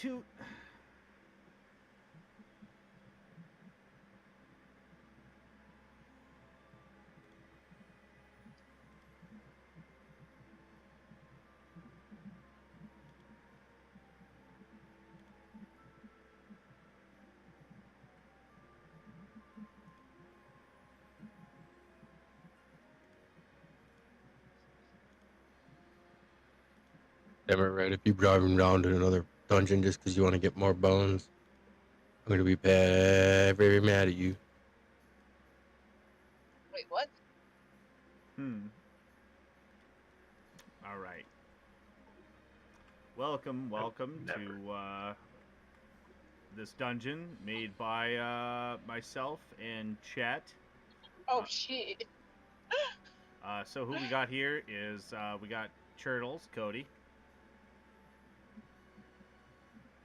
toot. Damn it, right. If you drive him down to another dungeon just because you want to get more bones, I'm going to be very mad at you. Wait, what? All right. Welcome to this dungeon made by myself and Chet. Oh, shit. So who we got here is we got Turtles, Cody.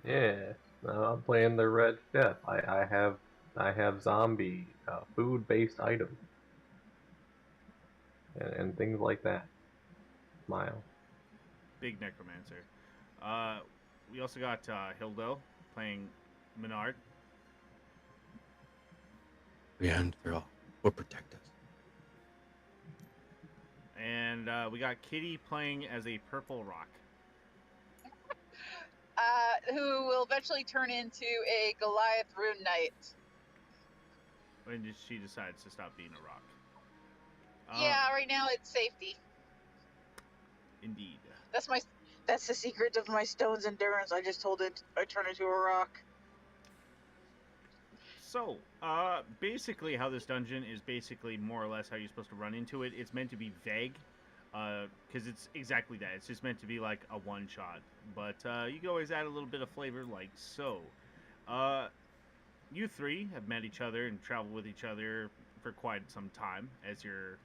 Yeah, I'm playing the red chef. I have zombie food-based items and things like that. Smile. Big Necromancer. We also got Hildo playing Menard. And they're all will protect us. And we got Kitty playing as a Purple Rock. Who will eventually turn into a Goliath Rune Knight. When she decides to stop being a rock. Yeah, right now it's safety. Indeed. That's the secret of my stone's endurance. I just told it I turn into a rock. So, basically, how this dungeon is basically more or less how you're supposed to run into it. It's meant to be vague, because it's exactly that. It's just meant to be like a one shot. But you can always add a little bit of flavor, like so. You three have met each other and traveled with each other for quite some time. As you're,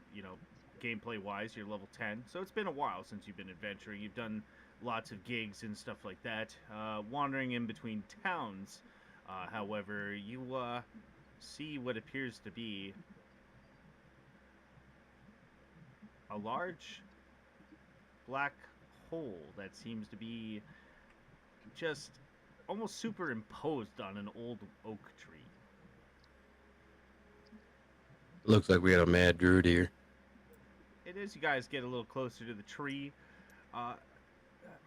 gameplay wise, you're level 10. So it's been a while since you've been adventuring. You've done lots of gigs and stuff like that, wandering in between towns. However, you see what appears to be a large black hole that seems to be just almost superimposed on an old oak tree. Looks like we got a mad druid here. And as you guys get a little closer to the tree, I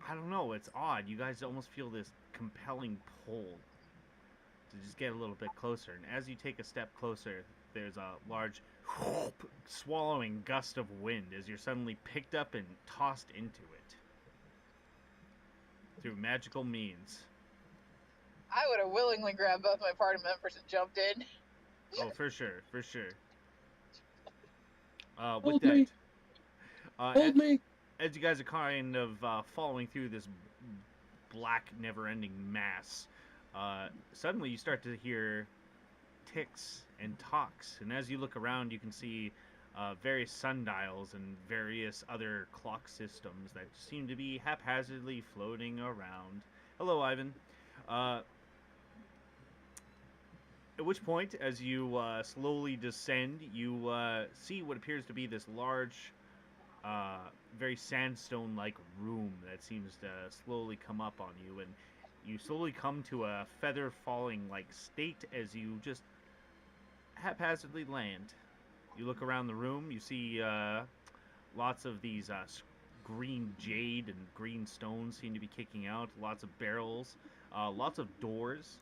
don't know, it's odd. You guys almost feel this compelling pull to just get a little bit closer. And as you take a step closer, there's a large swallowing gust of wind as you're suddenly picked up and tossed into it through magical means. I would have willingly grabbed both my party members and jumped in. Oh, for sure, for sure. Hold me. Hold me. As you guys are kind of following through this black, never-ending mass, suddenly you start to hear ticks and talks, and as you look around, you can see various sundials and various other clock systems that seem to be haphazardly floating around. Hello, Ivan. At which point, as you slowly descend, you see what appears to be this large, very sandstone-like room that seems to slowly come up on you, and you slowly come to a feather-falling-like state as you just haphazardly land. You look around the room, you see lots of these green jade and green stones seem to be kicking out, lots of barrels, lots of doors.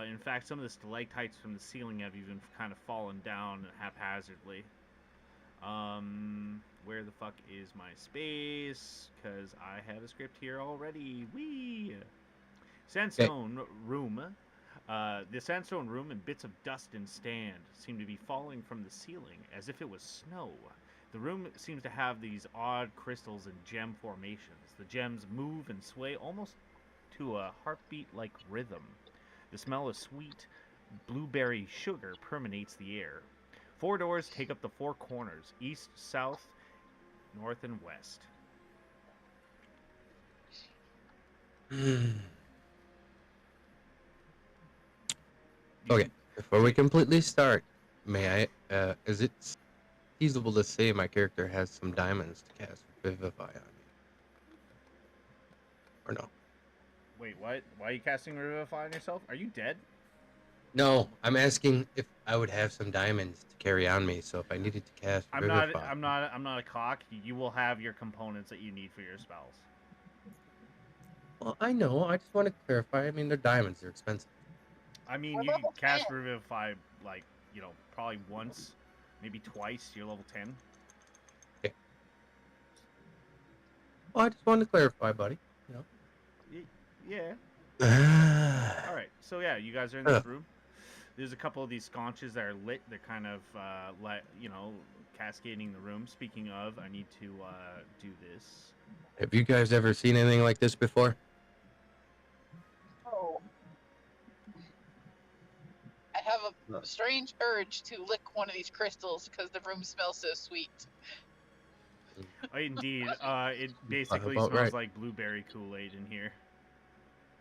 In fact, some of the stalactites from the ceiling have even kind of fallen down haphazardly. Where the fuck is my space? Because I have a script here already. Whee! Sandstone room. The sandstone room and bits of dust and stand seem to be falling from the ceiling as if it was snow. The room seems to have these odd crystals and gem formations. The gems move and sway almost to a heartbeat-like rhythm. The smell of sweet blueberry sugar permeates the air. 4 doors take up the 4 corners: east, south, north, and west. Okay, before we completely start, may I, is it feasible to say my character has some diamonds to cast Vivify on me? Or no? Wait, what? Why are you casting Revivify on yourself? Are you dead? No, I'm asking if I would have some diamonds to carry on me. So if I needed to cast I'm Revivify. not a cock. You will have your components that you need for your spells. Well, I know. I just want to clarify. I mean, they're diamonds. They're expensive. I mean, We're you can level cast 10. Revivify, like, probably once, maybe twice. You're level 10. Well, I just wanted to clarify, buddy. You Yeah. know. Alright, so yeah, you guys are in this room. There's a couple of these sconces that are lit. They're kind of, cascading the room. Speaking of, I need to do this. Have you guys ever seen anything like this before? Oh. I have a strange urge to lick one of these crystals because the room smells so sweet. Indeed, it basically about smells right. like blueberry Kool-Aid in here.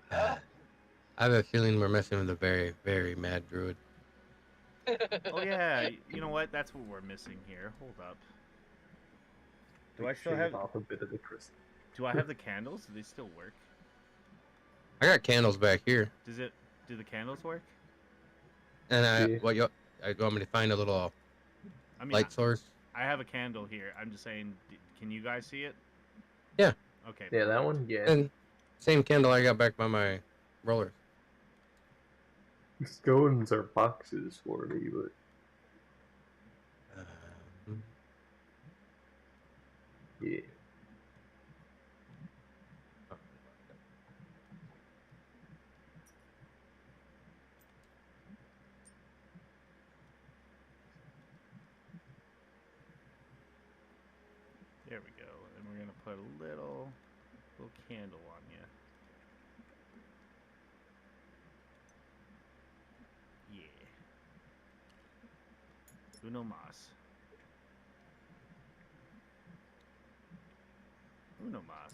I have a feeling we're messing with a very, very mad druid. Oh yeah, you know what? That's what we're missing here. Hold up. Do I still Shave have? off a bit of the crystal. Do I have the candles? Do they still work? I got candles back here, Do the candles work? and Yeah. I want me to find a little I mean, light source. I have a candle here. I'm just saying, can you guys see it? Yeah. Okay. Yeah, that one. Yeah. And same candle I got back by my rollers. Scones are boxes for me, but yeah. There we go. And we're gonna put a little candle on you. Yeah. Uno mas. Uno mas.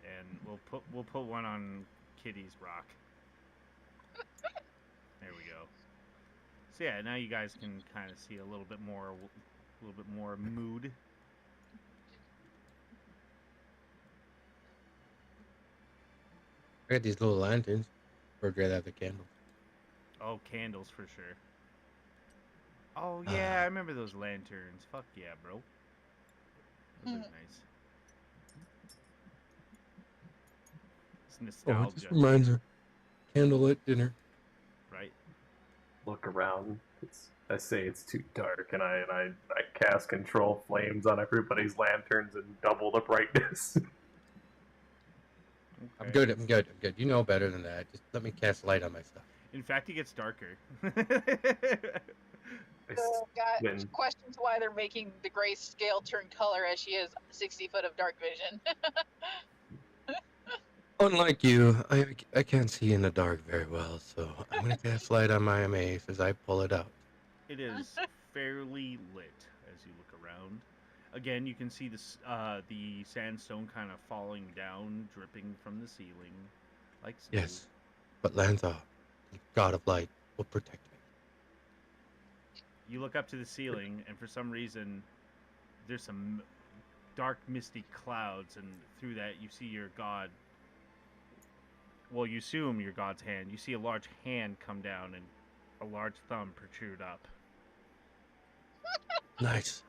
And we'll put one on Kitty's rock. There we go. So yeah, now you guys can kind of see a little bit more mood. I got these little lanterns. Or do I have the candles? Oh, candles for sure. Oh yeah, I remember those lanterns. Fuck yeah, bro. Those are nice. It's nostalgia. Oh, it just reminds me. Candlelit dinner. Right? Look around. I say it's too dark, and I cast control flames on everybody's lanterns and double the brightness. Okay. I'm good. You know better than that. Just let me cast light on my stuff. In fact, it gets darker. Got questions why they're making the grayscale turn color as she has 60 foot of dark vision. Unlike you, I can't see in the dark very well, so I'm gonna cast light on my mace as I pull it out. It is fairly lit as you look around. Again, you can see this, the sandstone kind of falling down, dripping from the ceiling, like snow. Yes, but Lanza, the god of light, will protect me. You look up to the ceiling, and for some reason, there's some dark, misty clouds, and through that, you see your god. Well, you assume your god's hand. You see a large hand come down, and a large thumb protrude up. Nice.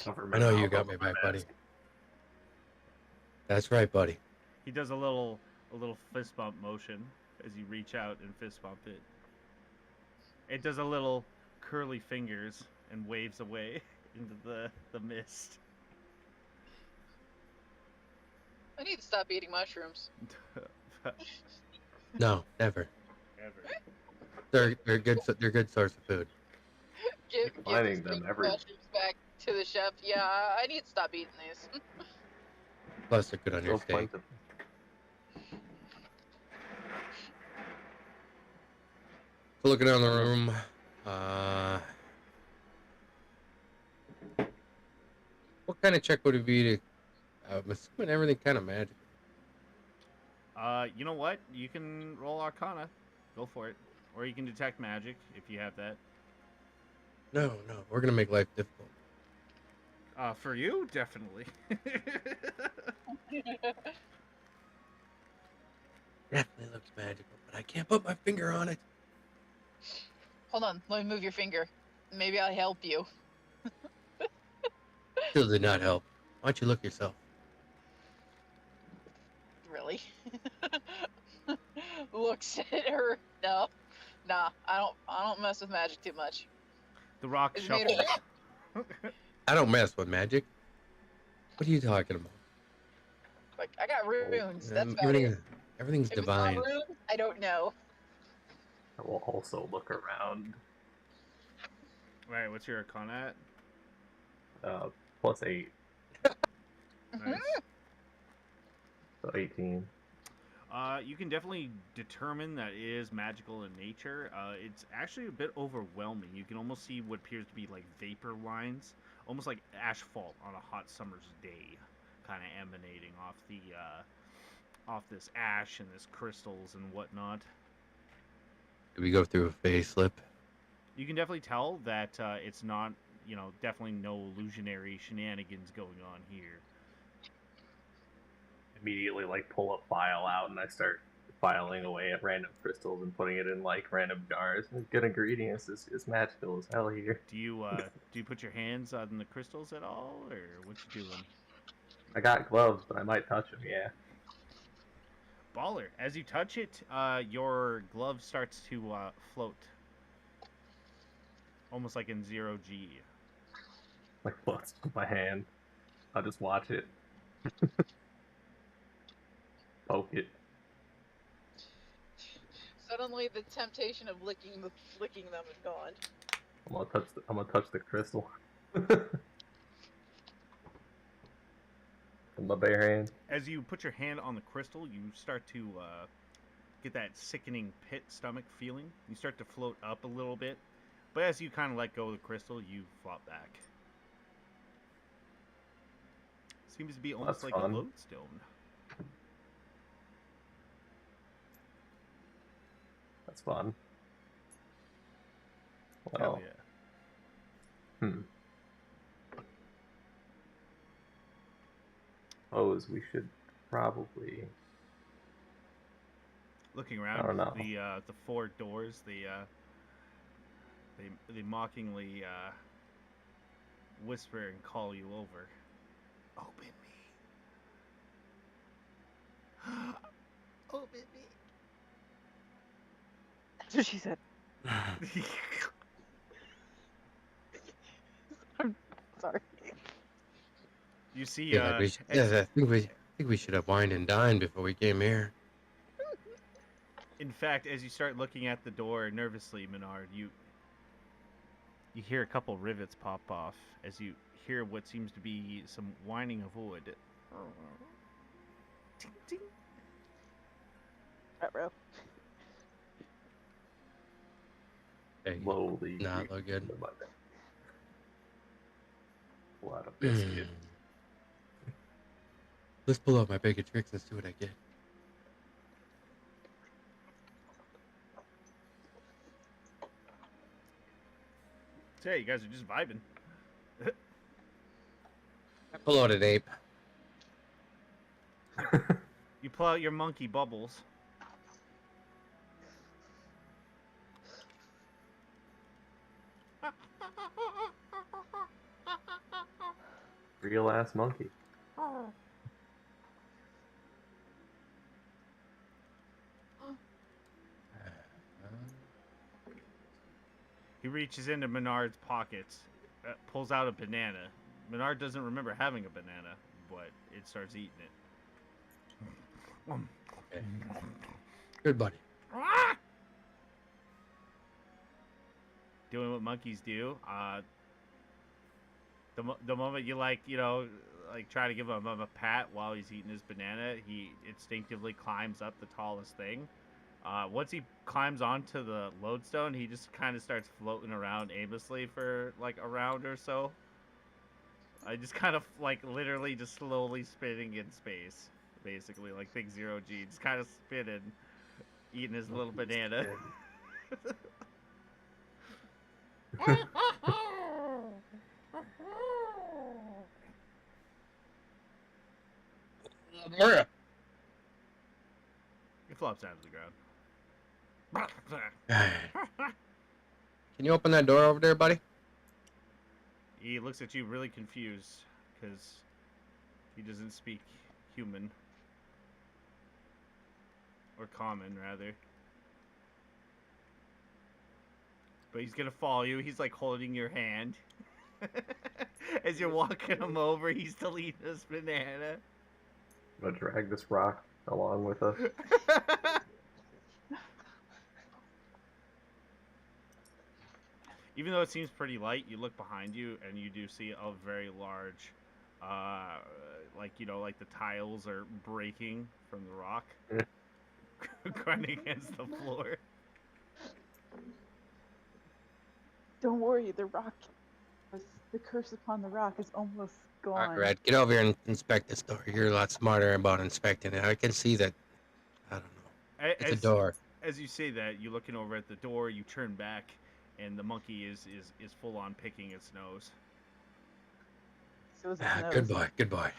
Cover I know my you mouth got over me my back, buddy. mask. That's right, buddy. He does a little fist bump motion as you reach out and fist bump it. It does a little curly fingers and waves away into the mist. I need to stop eating mushrooms. No, never. Ever. They're good. They're good source of food. Give Finding these them pink everywhere. mushrooms back to the chef. Yeah, I need to stop eating these. Plus, they're good on your So steak. plentiful. So looking around the room, what kind of check would it be to? I'm assuming everything kind of magic. You know what? You can roll Arcana. Go for it. Or you can detect magic if you have that. No, we're gonna make life difficult. For you, definitely. Definitely looks magical, but I can't put my finger on it. Hold on, let me move your finger. Maybe I'll help you. Still did not help. Why don't you look yourself? Really? Looks at her. No, nah. I don't mess with magic too much. The rock It's made shuffles. of I don't mess with magic. What are you talking about? like I got runes. That's about Everything, it. everything's If it's not divine. runes, I don't know. I will also look around. Right, what's your arcana at? +8, Nice. so 18. You can definitely determine that it is magical in nature. It's actually a bit overwhelming. You can almost see what appears to be like vapor lines, almost like asphalt on a hot summer's day, kind of emanating off this ash and this crystals and whatnot. Did we go through a facelift? You can definitely tell that it's not, definitely no illusionary shenanigans going on here. Immediately, like, pull a file out and I start filing away at random crystals and putting it in, like, random jars. Good ingredients. It's magical as hell here. Do you put your hands on the crystals at all, or what you doing? I got gloves, but I might touch them, yeah. Baller. As you touch it, your glove starts to float, almost like in 0G. Like, what's on my hand? I'll just watch it. Poke it. Suddenly, the temptation of licking them is gone. I'm gonna touch the crystal. With my bare hand. As you put your hand on the crystal, you start to get that sickening pit stomach feeling. You start to float up a little bit, but as you kind of let go of the crystal, you flop back. Seems to be almost That's like fun. a lodestone. That's fun. Hell Well, yeah. Suppose we should probably. Looking around, I don't know. the four doors, they mockingly whisper and call you over. Open me. Open me. That's what she said. I'm sorry. You see, Yeah, I think we should have wined and dined before we came here. in fact, as you start looking at the door nervously, Menard, you hear a couple rivets pop off as you hear what seems to be some whining of wood. Ting, ting. Bro. Hey, Slowly. not look good. A lot of biscuit. Let's pull out my bag of tricks and see what I get. So, yeah, you guys are just vibing. Pull out an ape. You pull out your monkey bubbles. Real ass monkey. He reaches into Menard's pockets, pulls out a banana. Menard doesn't remember having a banana, but it starts eating it. Okay. Good buddy. Doing what monkeys do. The moment you try to give him a pat while he's eating his banana, he instinctively climbs up the tallest thing. Once he climbs onto the lodestone, he just kind of starts floating around aimlessly for like a round or so. I just kind of like literally just slowly spinning in space, basically like think 0G, just kind of spinning, eating his little banana. Murrah. It flops down to the ground. Can you open that door over there, buddy? He looks at you really confused because he doesn't speak human. Or common, rather. But he's gonna follow you. He's like holding your hand. As you're walking him over, he's still eating this banana. I'm gonna drag this rock along with us. Even though it seems pretty light, you look behind you and you do see a very large, like the tiles are breaking from the rock, grinding against the floor. Don't worry, the curse upon the rock is almost gone. All right, get over here and inspect this door. You're a lot smarter about inspecting it. I can see that. I don't know. It's a door. As you say that, you're looking over at the door. You turn back, and the monkey is full on picking its nose. So is his nose. Good boy. Good boy.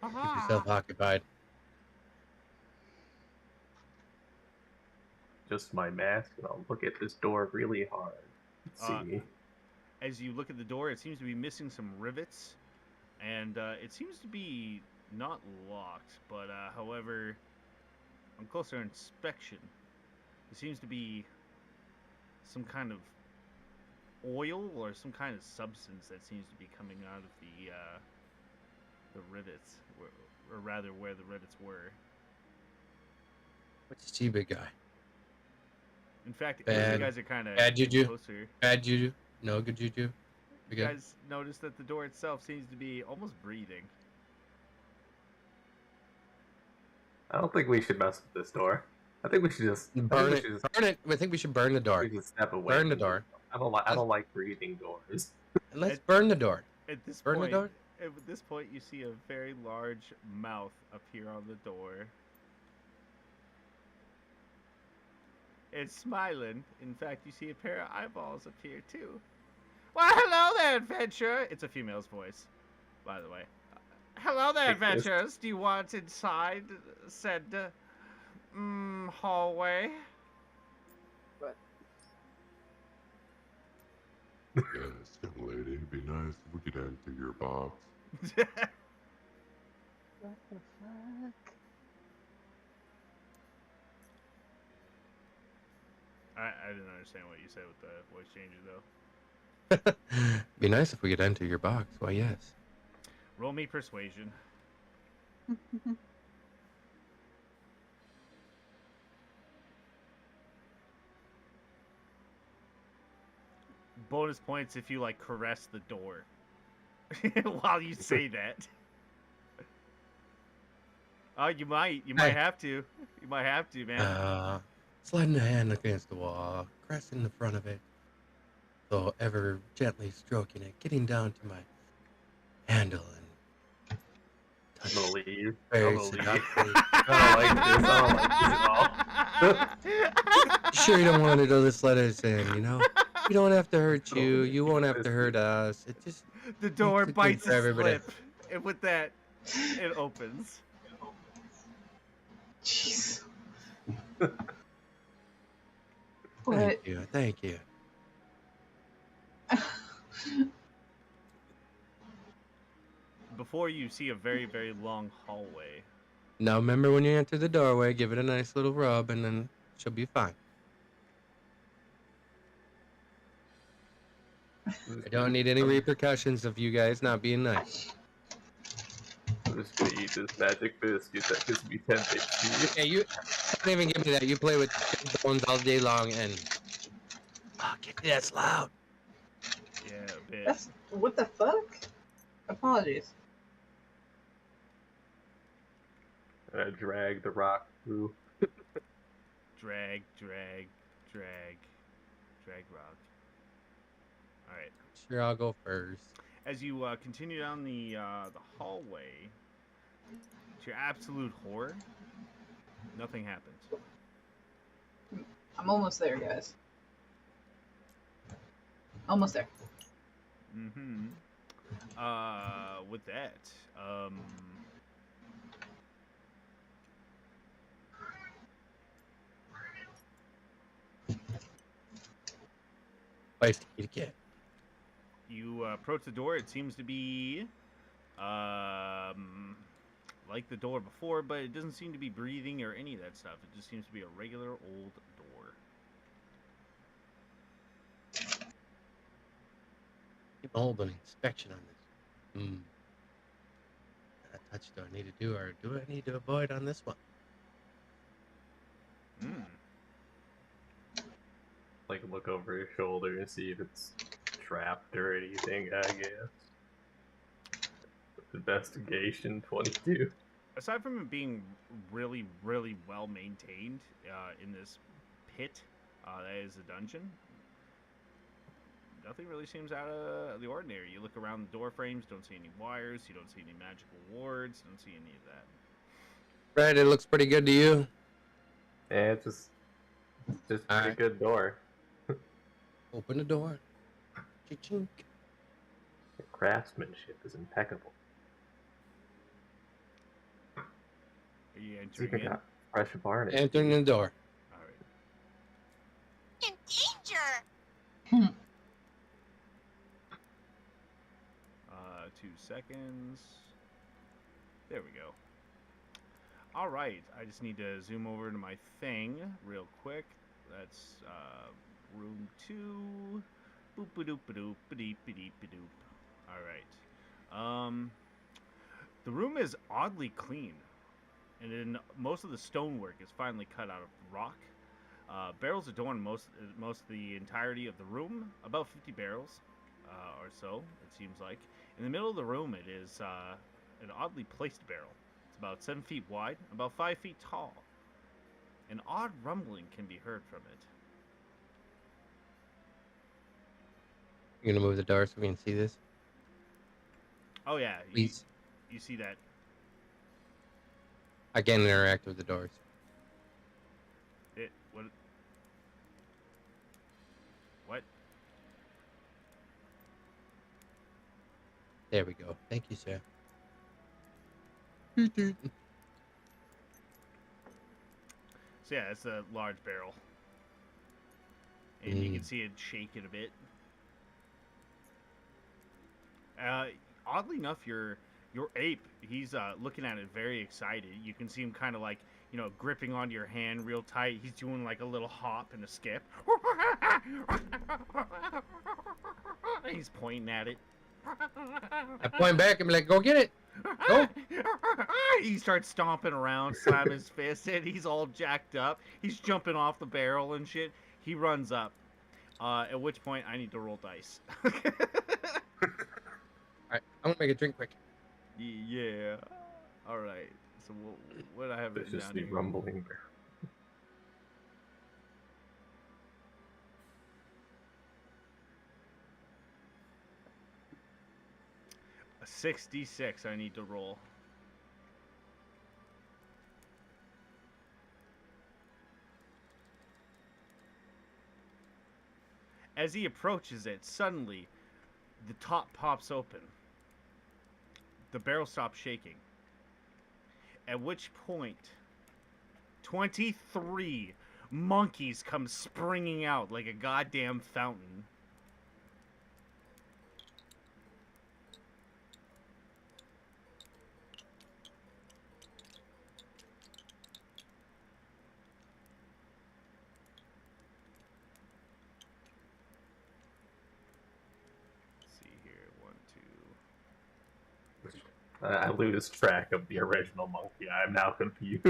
Keep yourself occupied. Just my mask, and I'll look at this door really hard. See. As you look at the door, it seems to be missing some rivets, and it seems to be not locked, but however, on closer inspection, it seems to be some kind of oil or some kind of substance that seems to be coming out of the rivets, or rather where the rivets were. What you see, big guy? In fact, Bad- you guys are kind of bad juju. closer. Bad juju. No good juju. You guys notice that the door itself seems to be almost breathing. I don't think we should mess with this door. I think we should just burn it. Burn it. I think we should burn the door. We should step away. Burn the door. I don't like breathing doors. Let's burn the door. At this Burn point, the door. At this point, you see a very large mouth appear on the door. It's smiling. In fact, you see a pair of eyeballs appear too. Well, hello there, adventurer. It's a female's voice, by the way. Hello there, adventurers. Do you want inside said hallway? Yes, young lady, it'd be nice if we could enter your box. What the fuck? I didn't understand what you said with the voice changes, though. Be nice if we could enter your box. Why, yes. Roll me persuasion. Bonus points if you like caress the door while you say that. Oh, you might have to. You might have to, man. Sliding the hand against the wall, caressing the front of it, so ever gently stroking it, getting down to my handle and I'm gonna leave. very I'm gonna leave. seductively. I don't like this. I don't like this at all. Sure, you don't want to just let us in, you know? We don't have to hurt you. You won't have to hurt us. It just The door It's good bites for its everybody. lip, and with that, it opens. Jeez. thank you, thank you. Before you see a very, very long hallway. Now remember when you enter the doorway, give it a nice little rub, and then she'll be fine. I don't need any repercussions of you guys not being nice. I'm just gonna eat this magic biscuit that gives me 10 HP. Hey, you don't even give me that. You play with big bones all day long, and that's loud. Yeah, a bit. That's what the fuck? Apologies. And I drag the rock through. Drag rock. Alright. Sure, I'll go first. As you continue down the hallway, to your absolute horror, nothing happens. I'm almost there, guys. Almost there. Mm-hmm. With that, Spice to eat again. You approach the door. It seems to be like the door before, but it doesn't seem to be breathing or any of that stuff. It just seems to be a regular old door. Keep hold an inspection on this. What touch do I need to do, or do I need to avoid on this one? Like, look over your shoulder and see if it's trapped or anything, I guess. Investigation 22. Aside from it being really, really well maintained in this pit that is a dungeon, nothing really seems out of the ordinary. You look around the door frames, don't see any wires, you don't see any magical wards, don't see any of that. Brad, it looks pretty good to you. Yeah, it's just a pretty good door. Open the door. Chink. The craftsmanship is impeccable. Are you See if I entering in? got fresh varnish. Entering the door. All right. In danger! 2 seconds. There we go. All right. I just need to zoom over to my thing real quick. That's room 2. Boop-a-doop-a-doop-a-deep-a-deep-a-doop. All right. The room is oddly clean, and then most of the stonework is finely cut out of rock. Barrels adorn most of the entirety of the room, about 50 barrels or so, it seems like. In the middle of the room, it is an oddly placed barrel. It's about 7 feet wide, about 5 feet tall. An odd rumbling can be heard from it. You're gonna move the door so we can see this? Oh yeah, Please. You see that? I can't interact with the doors. What? What? There we go. Thank you, sir. So yeah, it's a large barrel, and you can see it shaking a bit. Oddly enough, your ape, he's looking at it very excited. You can see him kind of like, gripping onto your hand real tight. He's doing like a little hop and a skip. He's pointing at it. I point back and be like, go get it. Go. He starts stomping around, slamming his fist, and he's all jacked up. He's jumping off the barrel and shit. He runs up. At which point, I need to roll dice. Alright, I'm gonna make a drink quick. Yeah. All right. So what I have It's written just down the here. rumbling there. A 66 I need to roll. As he approaches it, suddenly the top pops open. The barrel stops shaking. At which point, 23 monkeys come springing out like a goddamn fountain. Let's see here, 1, 2. I lose track of the original monkey. I'm now confused.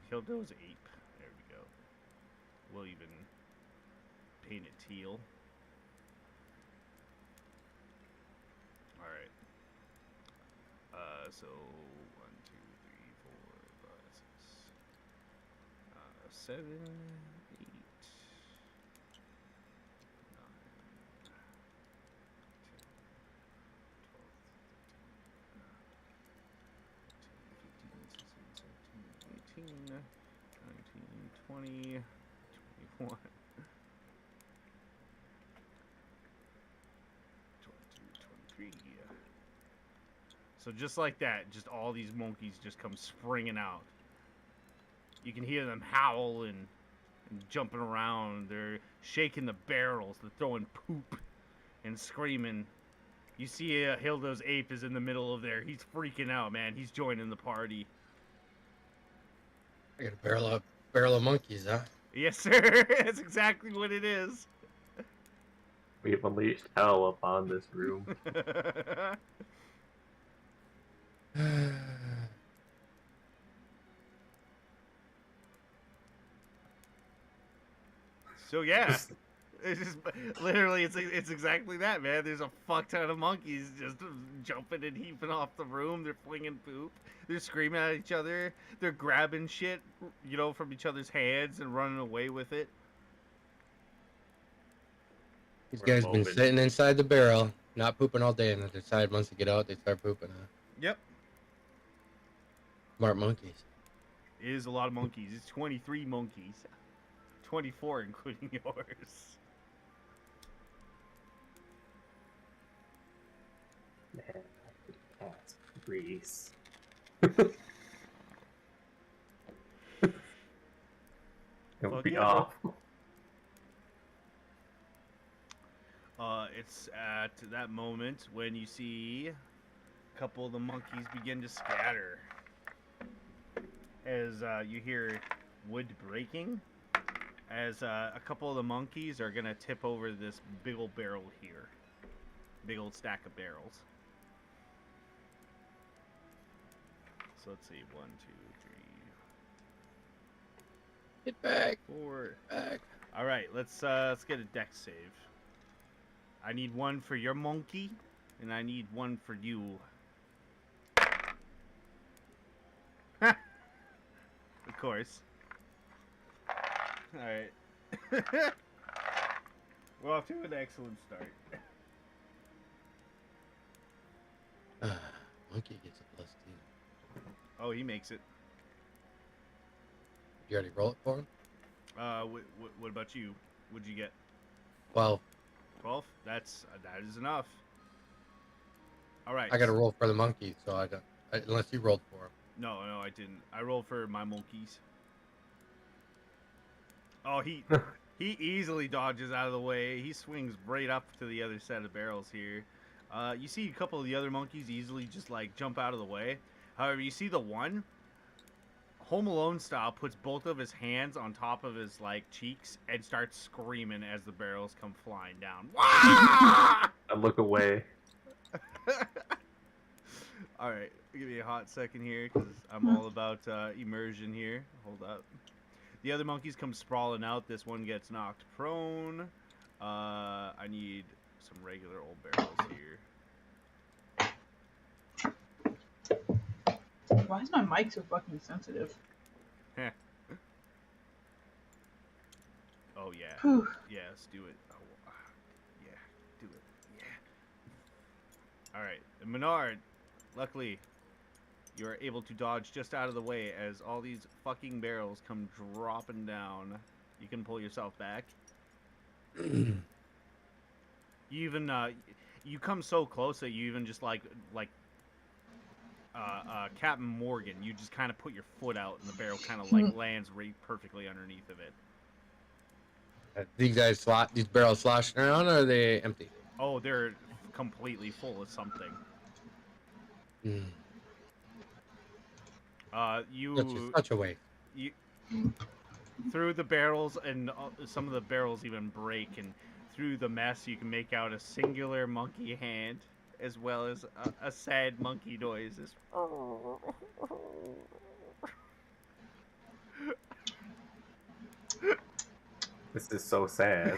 Kildo's ape. There we go. We'll even paint it teal. Alright. So 1, 2, 3, 4, 5, 6, 7, 8, 9, 10, 12, 13, 14, 15, 16, 17, 18, 19, 20, 21, 22, 23. So just like that, just all these monkeys just come springing out. You can hear them howl and jumping around. They're shaking the barrels. They're throwing poop and screaming. You see Hilda's ape is in the middle of there. He's freaking out, man. He's joining the party. I got a barrel of monkeys, huh? Yes, sir. That's exactly what it is. We've unleashed hell upon this room. So yeah, it's just literally it's exactly that, man. There's a fuck ton of monkeys just jumping and heaping off the room. They're flinging poop. They're screaming at each other. They're grabbing shit, from each other's hands and running away with it. These guys been sitting inside the barrel, not pooping all day, and they decide once they get out, they start pooping. Yep. Smart monkeys. It is a lot of monkeys. It's 23 monkeys. 24 including yours. Man, that's Reese. It would be awful. It's at that moment when you see a couple of the monkeys begin to scatter. As you hear wood breaking, as a couple of the monkeys are going to tip over this big old barrel here. Big old stack of barrels. So let's see, 1, 2, 3, Get back. 4. Get back. All right, let's get a dex save. I need one for your monkey, and I need one for you. Of course. All right. We're off to an excellent start. Monkey gets a +2. Oh, he makes it. You already roll it for him? What about you? What'd you get? 12. 12? That is enough. All right. I got to roll for the monkey, so I don't. Unless you rolled for him. No, I didn't. I rolled for my monkeys. Oh, he easily dodges out of the way. He swings right up to the other set of barrels here. You see a couple of the other monkeys easily just like jump out of the way. However, you see the one, Home Alone style, puts both of his hands on top of his like cheeks and starts screaming as the barrels come flying down. I look away. All right, give me a hot second here because I'm all about immersion here. Hold up. The other monkeys come sprawling out. This one gets knocked prone. I need some regular old barrels here. Why is my mic so fucking sensitive? Oh yeah. Whew. Yeah, let's do it. Oh, yeah, do it. Yeah. All right, and Menard. Luckily, you are able to dodge just out of the way as all these fucking barrels come dropping down. You can pull yourself back. You even you come so close that you even just like Captain Morgan, you just kind of put your foot out and the barrel kind of like lands right perfectly underneath of it. These barrels sloshing around, or are they empty? Oh, they're completely full of something. Such a waste. You through the barrels, and some of the barrels even break, and through the mess you can make out a singular monkey hand as well as a sad monkey noise. This is so sad.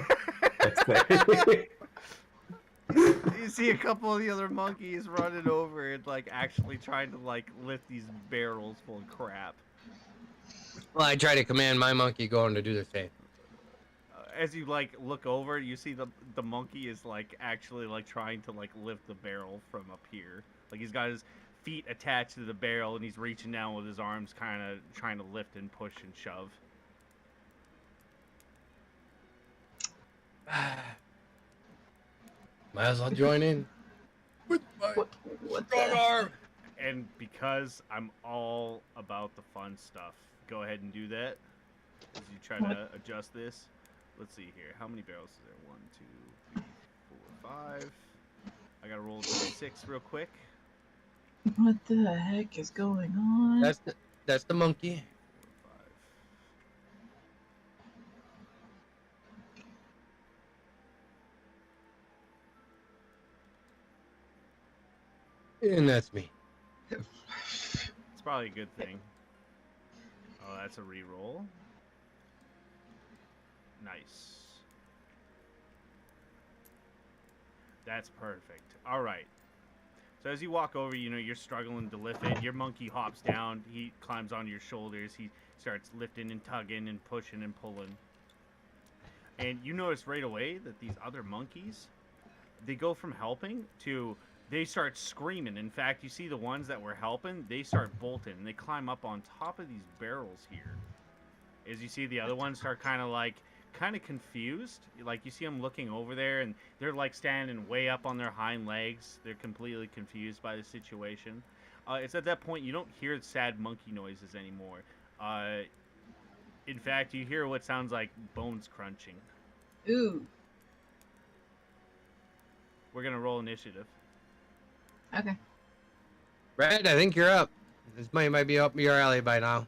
You see a couple of the other monkeys running over and like actually trying to like lift these barrels full of crap. Well, I try to command my monkey going to do the same. As you like look over, you see the monkey is like actually like trying to like lift the barrel from up here. Like he's got his feet attached to the barrel and he's reaching down with his arms, kind of trying to lift and push and shove. Might as well join in. With my What strong arm. And because I'm all about the fun stuff, go ahead and do that as you try What? to adjust this. Let's see here. How many barrels is there? 1, 2, 3, 4, 5. I gotta roll 6 real quick. What the heck is going on? That's the monkey. 4, 5. And that's me. It's probably a good thing. Oh, that's a reroll. Nice. That's perfect. All right. So as you walk over, you know, you're struggling to lift it. Your monkey hops down. He climbs onto your shoulders. He starts lifting and tugging and pushing and pulling. And you notice right away that these other monkeys, they go from helping to they start screaming. In fact, you see the ones that were helping, they start bolting and they climb up on top of these barrels here. As you see the other ones start kind of confused. Like you see them looking over there and they're like standing way up on their hind legs. They're completely confused by the situation. It's at that point you don't hear sad monkey noises anymore. In fact, you hear what sounds like bones crunching. Ooh. We're gonna roll initiative. Okay. Red, I think you're up. This might be up your alley by now.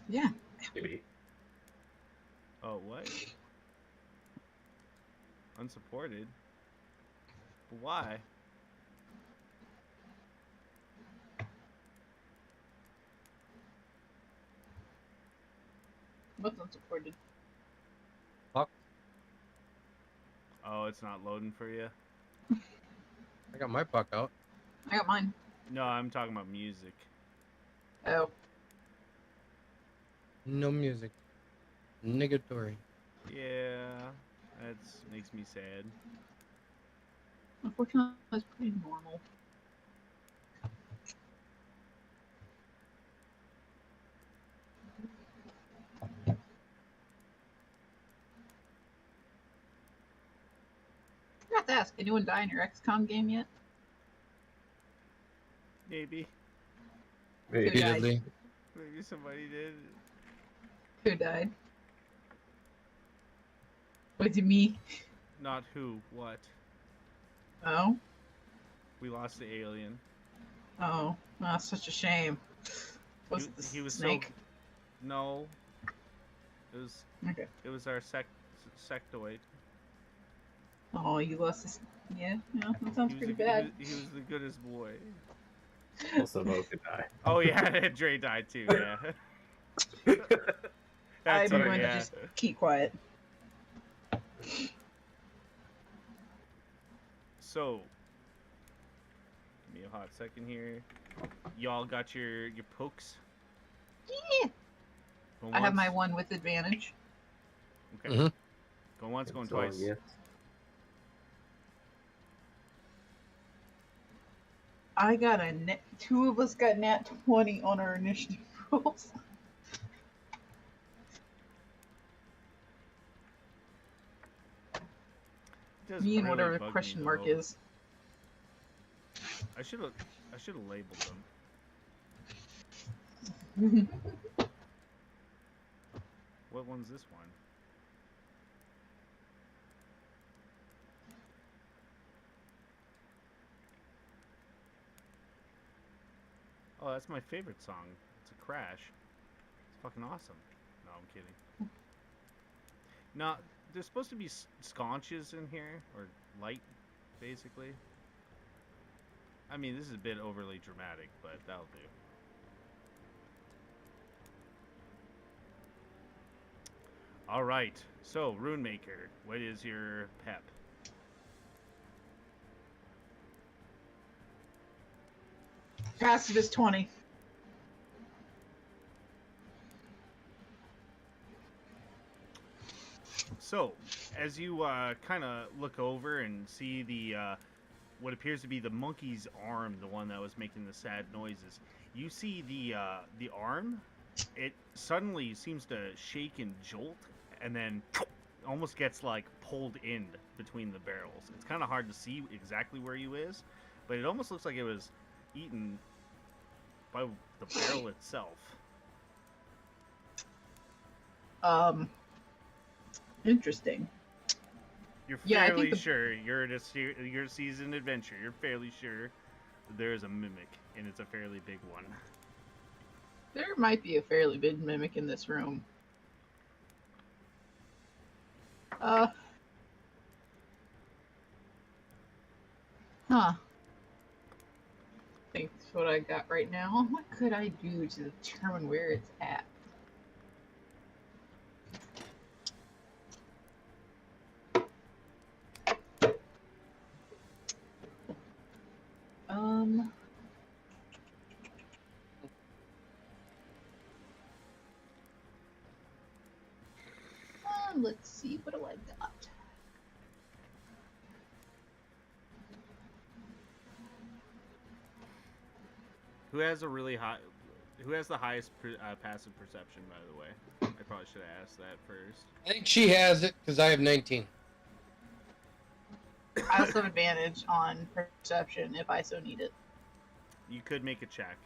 Yeah. Maybe. Oh, what? Unsupported? But why? What's unsupported? Fuck. Oh, it's not loading for you? I got my puck out. I got mine. No, I'm talking about music. Oh. No music. Negatory. Yeah, that makes me sad. Unfortunately, that's pretty normal. I have to ask, anyone die in your XCOM game yet? Maybe. Maybe. Who died? Repeatedly. Maybe somebody did. Who died? Was it me? Not who, what? Oh? We lost the alien. Oh. That's such a shame. Was it the He was snake? so... No. Okay. It was our sectoid. Oh, you lost this. Yeah, that sounds He was pretty the- bad. He was the goodest boy. Also, Mo could die. Oh yeah, Dre died too, yeah. I'm That too, going to yeah. just keep quiet. So, give me a hot second here. Y'all got your pokes? Yeah. Going I have my once? one with advantage. Okay. Mhm. Going once, going It's all twice. yes. I got a net. Two of us got nat 20 on our initiative rolls. It does Me and really whatever the bug me, question mark though. is. I should have labeled them. What one's this one? Oh, that's my favorite song. It's a Crash. It's fucking awesome. No, I'm kidding. No, there's supposed to be sconches in here, or light, basically. I mean, this is a bit overly dramatic, but that'll do. All right. So, Runemaker, what is your pep? Passive is 20. So, as you kind of look over and see the what appears to be the monkey's arm, the one that was making the sad noises, you see the arm. It suddenly seems to shake and jolt, and then almost gets like pulled in between the barrels. It's kind of hard to see exactly where he is, but it almost looks like it was eaten by the barrel itself. Interesting. You're Yeah, I think fairly the- sure you're a seasoned adventurer. You're fairly sure that there is a mimic, and it's a fairly big one. There might be a fairly big mimic in this room. Huh. I think that's what I got right now. What could I do to determine where it's at? Let's see, what do I got? Who has a really high? Who has the highest passive perception? By the way, I probably should have asked that first. I think she has it because I have 19. I also have advantage on perception if I so need it. You could make a check,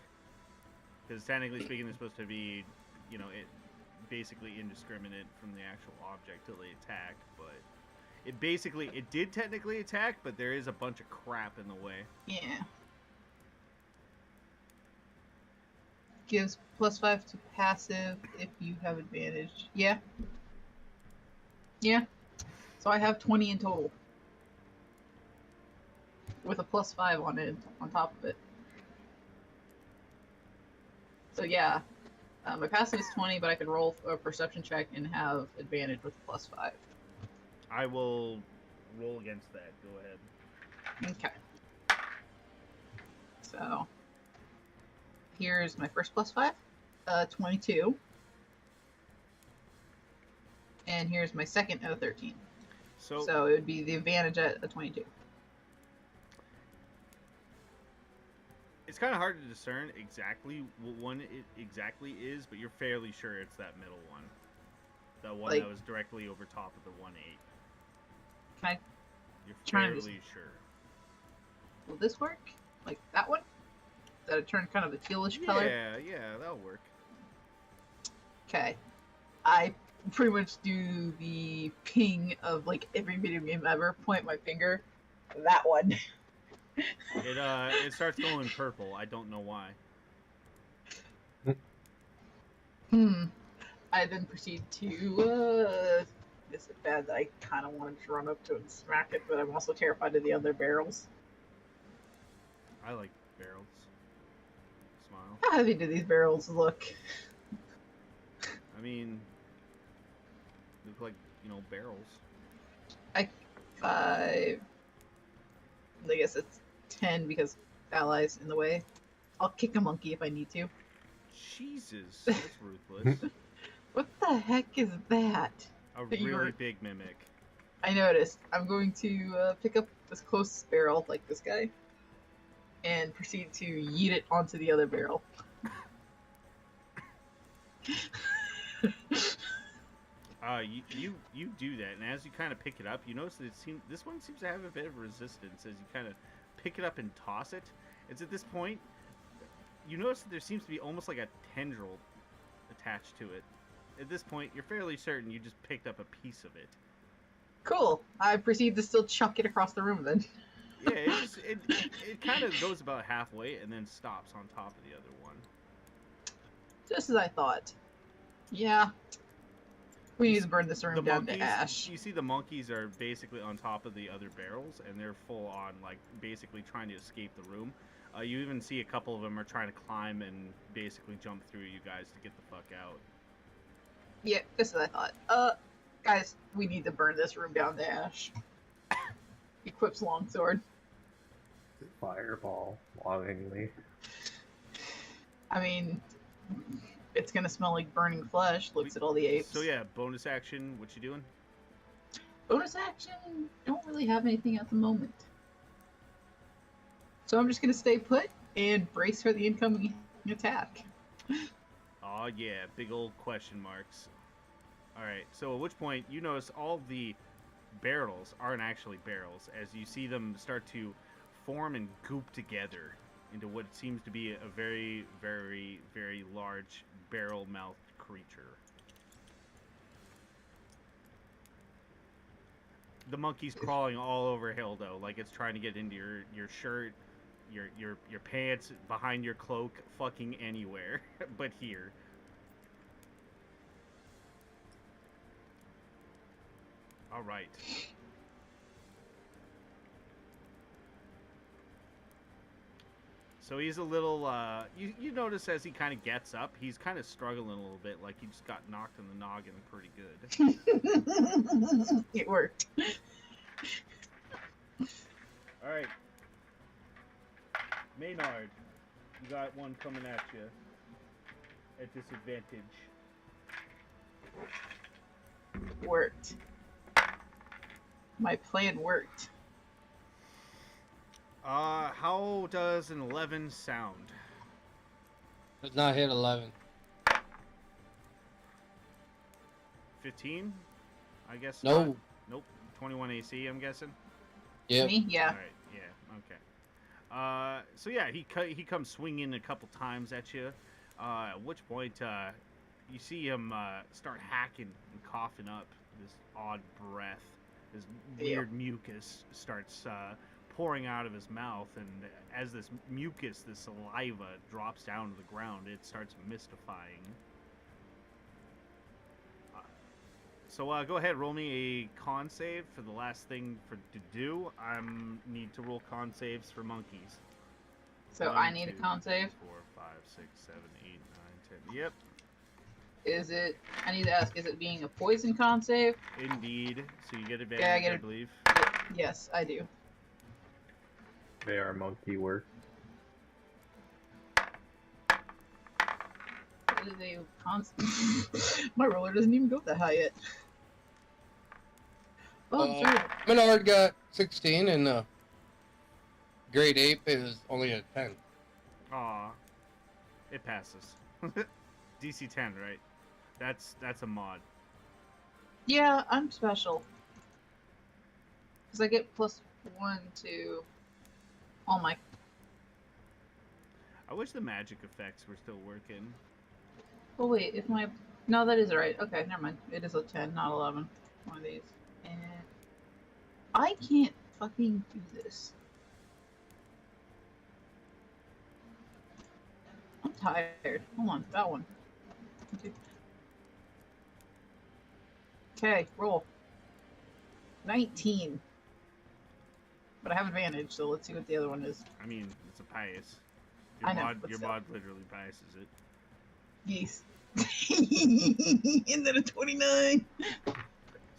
because technically speaking, it's supposed to be, you know, it basically indiscriminate from the actual object till they attack. But it did technically attack, but there is a bunch of crap in the way. Yeah. Gives +5 to passive if you have advantage. Yeah. Yeah. So I have 20 in total. With a +5 on it, on top of it. So yeah. My passive is 20, but I can roll a perception check and have advantage with a +5. I will roll against that. Go ahead. Okay. So here's my first +5, 22. And here's my second at a 13. So it would be the advantage at a 22. It's kind of hard to discern exactly what one it exactly is, but you're fairly sure it's that middle one. The one Like- that was directly over top of the 1/8. Can I? You're Trying to- fairly sure. Will this work? Like that one? That it turned kind of a tealish color? Yeah, that'll work. Okay. I pretty much do the ping of like every video game ever, point my finger. That one. It starts going purple. I don't know why. I then proceed to this is bad that I kind of wanted to run up to it and smack it, but I'm also terrified of the other barrels. I like barrels. Smile. How heavy do these barrels look? I mean, look like, you know, barrels. 5. I guess it's 10 because allies in the way. I'll kick a monkey if I need to. Jesus, that's ruthless. What the heck is that? A But you really were- big mimic. I noticed. I'm going to pick up this close barrel, like this guy, and proceed to yeet it onto the other barrel. You do that, and as you kind of pick it up, you notice that this one seems to have a bit of resistance as you kind of pick it up and toss it. It's at this point you notice that there seems to be almost like a tendril attached to it. At this point, you're fairly certain you just picked up a piece of it. Cool. I proceed to still chuck it across the room then. Yeah, it kind of goes about halfway and then stops on top of the other one. Just as I thought. Yeah. We need to burn this room The down monkeys, to ash. you see the monkeys are basically on top of the other barrels, and they're full on, like, basically trying to escape the room. You even see a couple of them are trying to climb and basically jump through you guys to get the fuck out. Yeah, just as I thought. Guys, we need to burn this room down to ash. Equips longsword. Fireball, lovingly. I mean, it's gonna smell like burning flesh. Looks at all the apes. So yeah, bonus action, what you doing? Bonus action, don't really have anything at the moment. So I'm just gonna stay put and brace for the incoming attack. Oh yeah, big old question marks. Alright, so at which point you notice all the barrels aren't actually barrels, as you see them start to form and goop together into what seems to be a very, very, very large barrel-mouthed creature. The monkey's crawling all over Hildo, like it's trying to get into your shirt, your pants, behind your cloak, fucking anywhere but here. All right. So he's a little, you notice as he kind of gets up, he's kind of struggling a little bit, like he just got knocked in the noggin pretty good. It worked. All right. Maynard, you got one coming at you at disadvantage. Worked. My plan worked. How does an 11 sound? Does not hit 11. 15? I guess No. not. Nope. 21 AC, I'm guessing. Yep. Me? Yeah. All right. Yeah. Okay. So yeah, he comes swinging a couple times at you. At which point, you see him start hacking and coughing up this odd breath. This weird mucus starts pouring out of his mouth, and as this mucus, this saliva drops down to the ground, it starts mystifying. So go ahead, roll me a con save for the last thing to do. I need to roll con saves for monkeys. So 1, I need 2, a con save. 4, 5, 6, 7, 8, 9, 10. Yep, Is it? I need to ask. Is it being a poison con save? indeed. So you get advantage, Yeah, I get I it. believe. Yes, I do. They are monkey work. What is a con? My roller doesn't even go that high yet. Oh, sorry. Menard got 16, and grade ape is only a 10. Aw, it passes. DC 10, right? That's a mod. Yeah, I'm special. Because I get +1 to all my. I wish the magic effects were still working. Oh wait, if my. No, that is right. Okay, never mind. It is a 10, not 11. One of these. And I can't fucking do this. I'm tired. Hold on, that one. Okay, roll. 19. But I have advantage, so let's see what the other one is. I mean, it's a pass. I know, but Your still. mod literally passes it. Yes. And then a 29.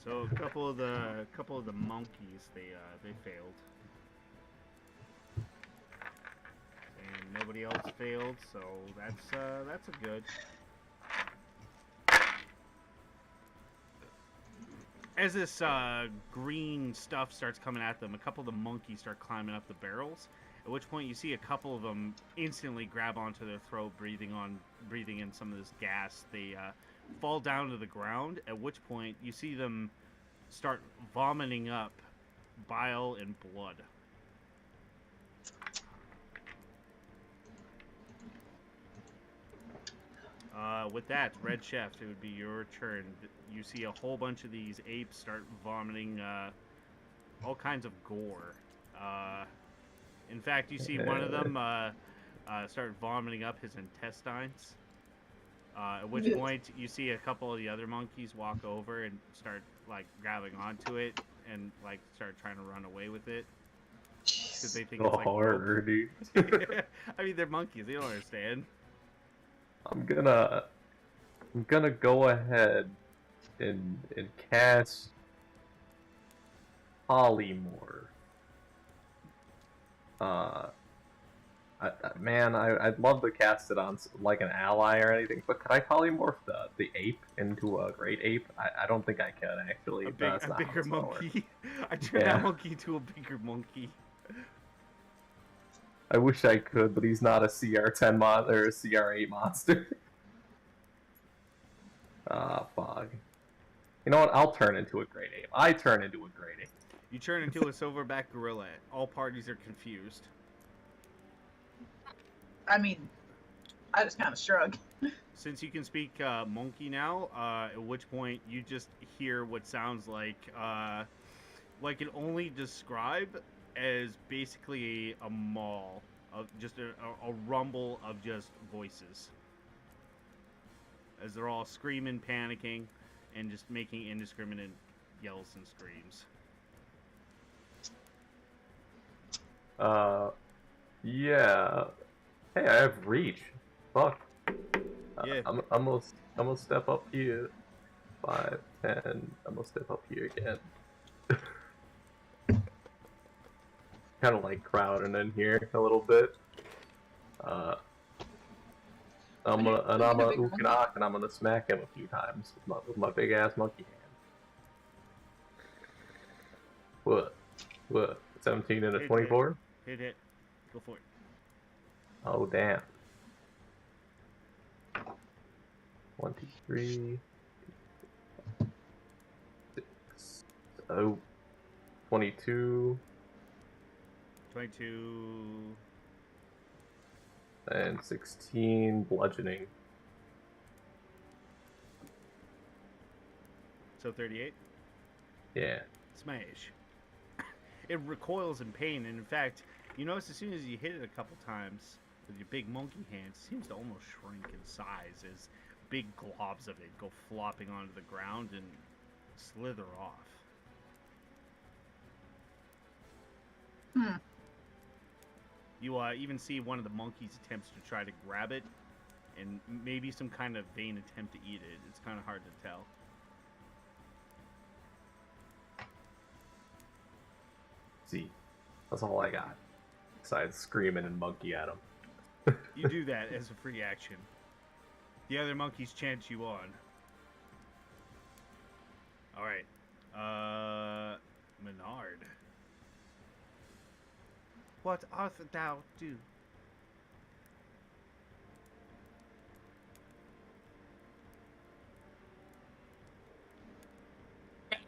So a couple of the monkeys they failed, and nobody else failed. So that's a good. As this green stuff starts coming at them, a couple of the monkeys start climbing up the barrels. At which point you see a couple of them instantly grab onto their throat, breathing in some of this gas. They fall down to the ground. At which point you see them start vomiting up bile and blood. With that, Red Chef, it would be your turn. You see a whole bunch of these apes start vomiting all kinds of gore. In fact, you see one of them start vomiting up his intestines. At which point, you see a couple of the other monkeys walk over and start like grabbing onto it and like start trying to run away with it because they think it's like horror, dude. I mean, they're monkeys; they don't understand. I'm gonna go ahead and cast polymorph. I'd love to cast it on like an ally or anything, but could I polymorph the ape into a great ape? I don't think I can actually. A That's not how bigger it's gonna work. monkey. I turn that monkey into a bigger monkey. I wish I could, but he's not a CR10 mod or a CR8 monster. Ah, fuck. You know what? I'll turn into a great ape. I turn into a great ape. You turn into a silverback gorilla. All parties are confused. I mean, I just kind of shrug. Since you can speak monkey now, at which point you just hear what sounds like what I can only describe as basically a mall of just a rumble of just voices as they're all screaming, panicking, and just making indiscriminate yells and screams. Yeah. Hey, I have reach. Fuck. Yeah. I'm gonna step up here. 5, 10. I'm gonna step up here again. Kind of like crowding in here a little bit. I'm gonna ook and ock, and I'm gonna smack him a few times with my big ass monkey hand. What? 17 and a 24? Hit. Go for it. Oh damn. 1, 2, 3. 6. Oh. 22. 22. And 16 bludgeoning. So 38? Yeah. Smash. It recoils in pain, and in fact, you notice as soon as you hit it a couple times with your big monkey hand, it seems to almost shrink in size as big globs of it go flopping onto the ground and slither off. You even see one of the monkeys attempts to try to grab it, and maybe some kind of vain attempt to eat it. It's kind of hard to tell. See, that's all I got. Besides screaming and monkey at him. You do that as a free action. The other monkeys chant you on. Alright. Menard. What art thou do?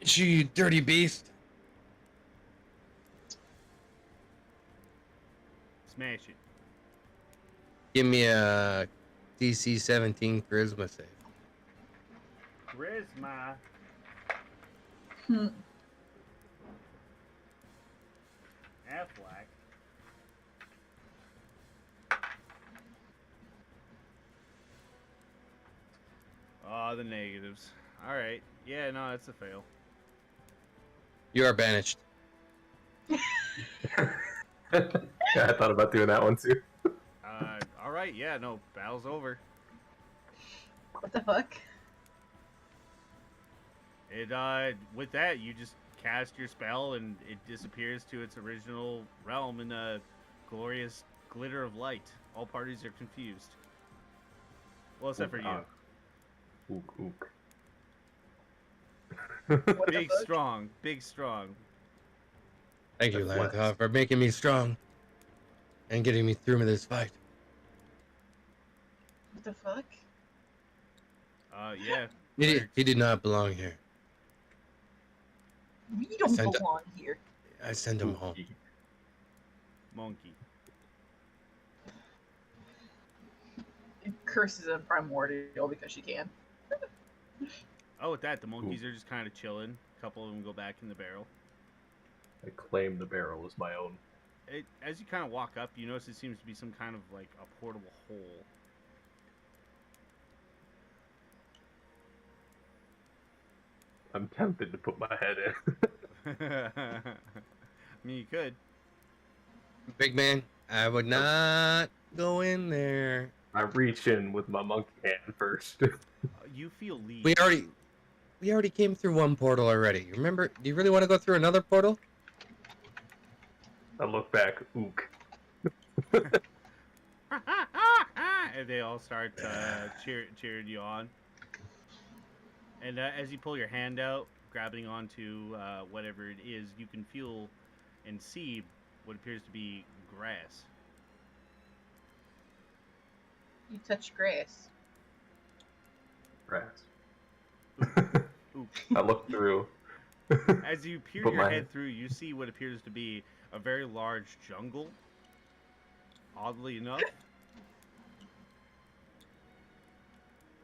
You dirty beast. Smash it. Give me a DC 17 charisma save. Charisma. Affleck. Oh, the negatives. Alright. Yeah, no, that's a fail. You are banished. Yeah, I thought about doing that one too. Alright, yeah, no, battle's over. What the fuck? It, with that, you just cast your spell and it disappears to its original realm in a glorious glitter of light. All parties are confused. Well, except for you. Ook. Big strong. Thank you, That's Lanthor, for making me strong and getting me through this fight. What the fuck? Yeah. He did not belong here. We don't Send belong here. I send him home. Monkey. It curses him primordial because she can. Oh, with that, the monkeys are just kind of chilling. A couple of them go back in the barrel. I claim the barrel as my own. As you kind of walk up, you notice it seems to be some kind of like a portable hole. I'm tempted to put my head in. I mean, you could. Big man, I would not go in there. I reach in with my monkey hand first. You feel lead. We already came through one portal already. Remember? Do you really want to go through another portal? I look back, ook. And they all start cheering you on. And as you pull your hand out, grabbing onto whatever it is, you can feel and see what appears to be grass. You touch grass. Grass. Ook. I look through. As you peer Put your my- head through, you see what appears to be a very large jungle. Oddly enough.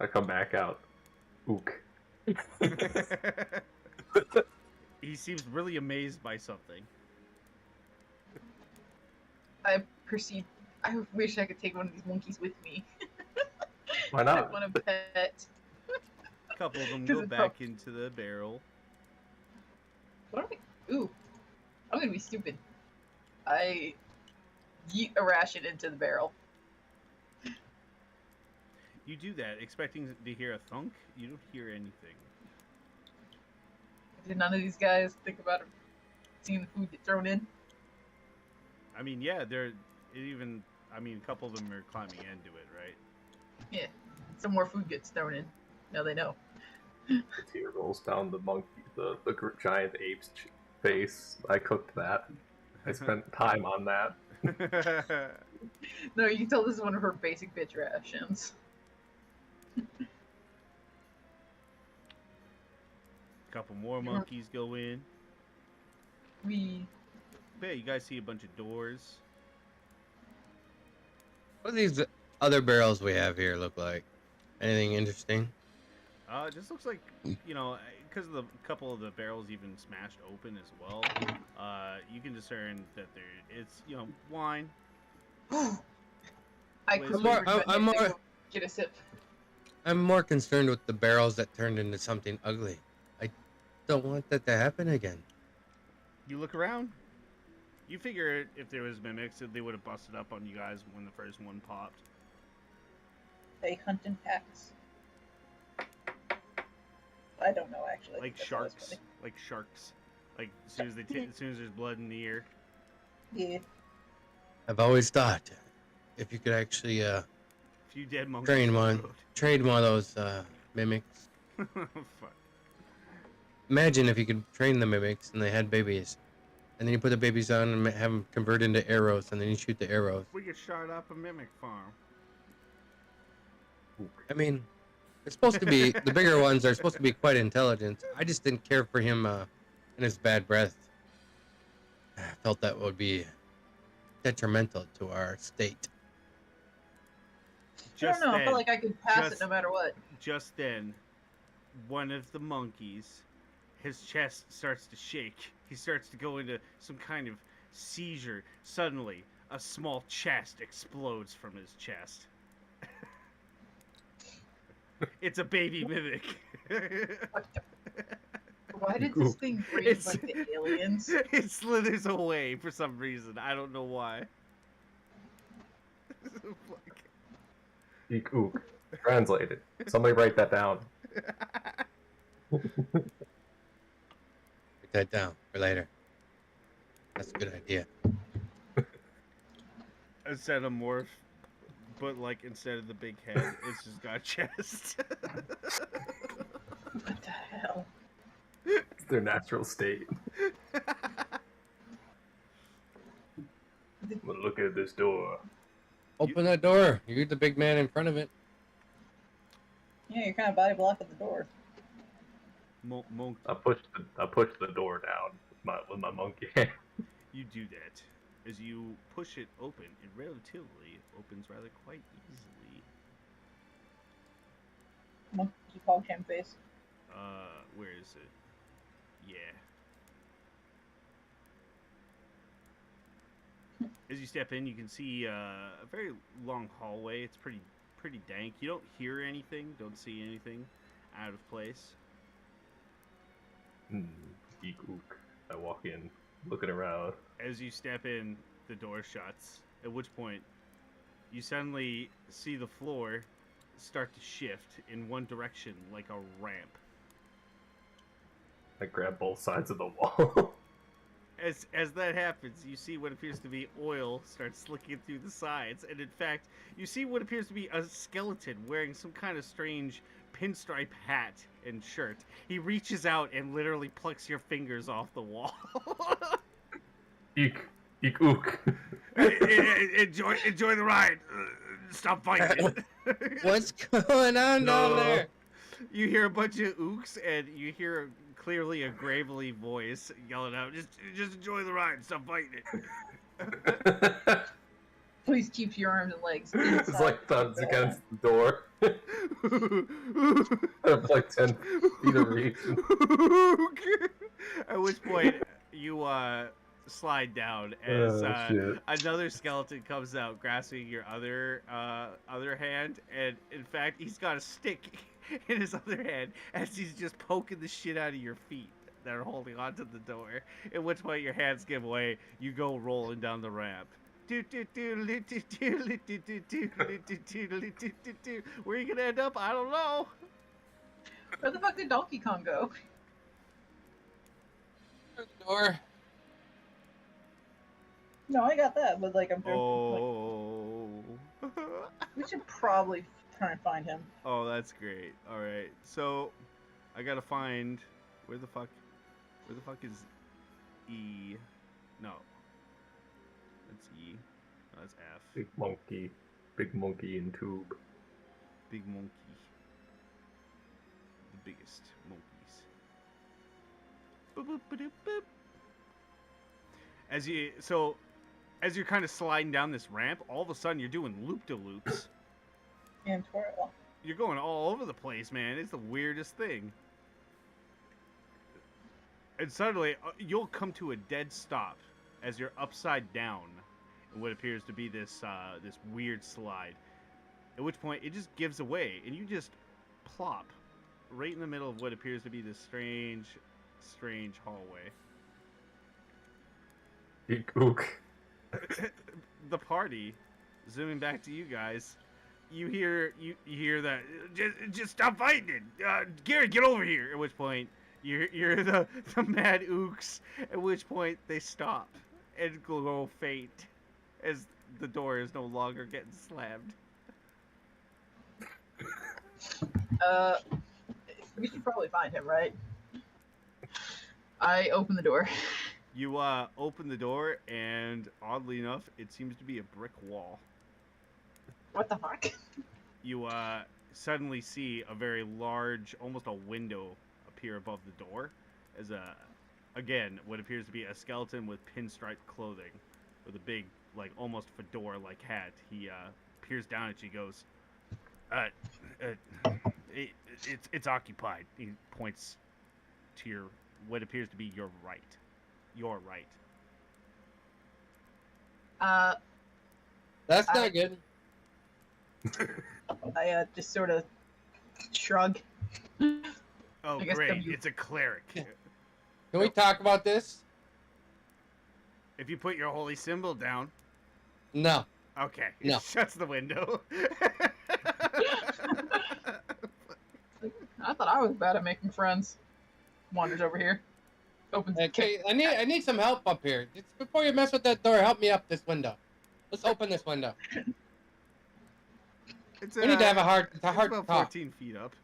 I come back out. Ook. He seems really amazed by something. I perceive. I wish I could take one of these monkeys with me. Why I not? want a pet. A couple of them 'Cause go it's back into the barrel. What am I? Ooh, I'm gonna be stupid. I yeet a ration into the barrel. You do that, expecting to hear a thunk. You don't hear anything. Did none of these guys think about seeing the food get thrown in? I mean, yeah, they're even. I mean, a couple of them are climbing into it, right? Yeah, some more food gets thrown in. Now they know. The tear rolls down the monkey, the giant ape's face. I cooked that. I spent time on that. No, you can tell this is one of her basic bitch rations. Couple more monkeys go in. Yeah, you guys see a bunch of doors. What do these other barrels we have here look like? Anything interesting? It just looks like, you know, because of the couple of the barrels even smashed open as well. You can discern that it's, you know, wine. I Wait, quickly I'm more- get a sip. I'm more concerned with the barrels that turned into something ugly. I don't want that to happen again. You look around. You figure if there was mimics, they would have busted up on you guys when the first one popped. They hunt in packs. I don't know actually. Like That's always sharks. funny. Like sharks. Like as soon as there's blood in the ear. Yeah. I've always thought if you could actually A few dead monkeys. train on the one, road. trade one of those mimics. Fuck. Imagine if you could train the mimics and they had babies, and then you put the babies on and have them convert into arrows, and then you shoot the arrows. We could start up a mimic farm. I mean, it's supposed to be the bigger ones are supposed to be quite intelligent. I just didn't care for him and his bad breath. I felt that would be detrimental to our state. I don't know. I feel like I could pass it just- no matter what. Just then, one of the monkeys, his chest starts to shake. He starts to go into some kind of seizure. Suddenly, a small chest explodes from his chest. It's a baby mimic. Why did this thing breathe like the aliens? It slithers away for some reason. I don't know why. Fuck. Eek ook. Translated. Somebody write that down. Write that down for later. That's a good idea. A xenomorph, but like instead of the big head, it's just got a chest. What the hell? It's their natural state. Well, look at this door. Open that door. You're the big man in front of it. Yeah, you're kind of body blocking the door. Monk, I pushed the door down with my monkey hand. you do that. As you push it open, it relatively opens rather quite easily. Monkey pog cam face. Where is it? Yeah. As you step in, you can see a very long hallway. It's pretty dank. You don't hear anything, don't see anything out of place. Eek ook. I walk in, looking around. As you step in, the door shuts, at which point you suddenly see the floor start to shift in one direction like a ramp. I grab both sides of the wall. As that happens, you see what appears to be oil start slicking through the sides, and in fact, you see what appears to be a skeleton wearing some kind of strange pinstripe hat and shirt. He reaches out and literally plucks your fingers off the wall. Eek ook. Enjoy the ride. Stop fighting. What's going on down there? You hear a bunch of ooks, and you hear clearly a gravely voice yelling out, "Just enjoy the ride. Stop fighting it." Please keep your arms and legs It's inside. like thuds against the door. Of like 10 feet of reach. At which point you slide down as shit. another skeleton comes out, grasping your other hand, and in fact he's got a stick in his other hand as he's just poking the shit out of your feet that are holding onto the door. At which point your hands give way, you go rolling down the ramp. Where are you gonna end up? I don't know. Where the fuck did Donkey Kong go? The door. No, I got that, but like I'm like, Oh. we should probably try and find him. Oh, that's great. All right, so I gotta find where the fuck is E? No, that's E. No, that's F. Big monkey in tube. Big monkey. The biggest monkeys. Boop, boop, ba-doop, boop. As you're kind of sliding down this ramp, all of a sudden you're doing loop-de-loops. And twirl. You're going all over the place, man. It's the weirdest thing. And suddenly, you'll come to a dead stop as you're upside down in what appears to be this this weird slide. At which point, it just gives away, and you just plop right in the middle of what appears to be this strange hallway. Big ook. The party, zooming back to you guys, you hear that just stop fighting it. Gary, get over here. At which point you're the mad ooks. At which point they stop and go faint as the door is no longer getting slammed. We should probably find him, right? I open the door. You open the door, and oddly enough, it seems to be a brick wall. What the fuck? You suddenly see a very large, almost a window appear above the door, as again, what appears to be a skeleton with pinstripe clothing, with a big, like, almost fedora-like hat. He peers down at you, goes, it's occupied. He points to what appears to be your right. Your right. That's not good. I just sort of shrug. Oh, I guess great. W- It's a cleric. Can we talk about this? If you put your holy symbol down. No. Okay. No. It shuts the window. I thought I was bad at making friends. Wanders over here. Opens the Okay, I need some help up here. Just before you mess with that door, help me up this window. Let's open this window. We need to have a hard it's talk. about 14 feet up.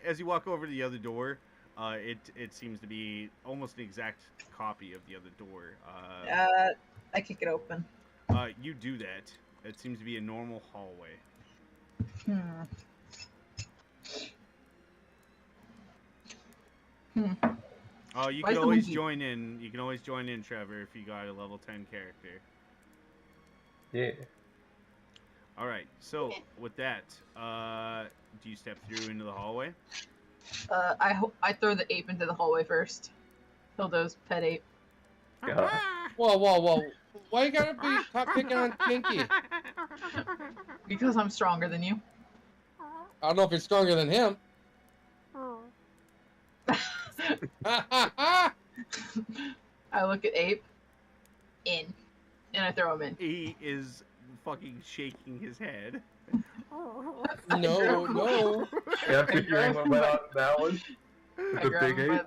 As you walk over to the other door, it seems to be almost an exact copy of the other door. I kick it open. You do that. It seems to be a normal hallway. You Why can is the always monkey- join in. You can always join in, Trevor, if you got a level 10 character. Yeah. All right. So with that, do you step through into the hallway? I throw the ape into the hallway first. Hildo's pet ape. God. Whoa, whoa, whoa. Why you gotta be picking on Pinky? Because I'm stronger than you. I don't know if you're stronger than him. I look at ape. In. And I throw him in. He is fucking shaking his head. No, no. Yeah, figuring what went on in that one. I The grab big him ape.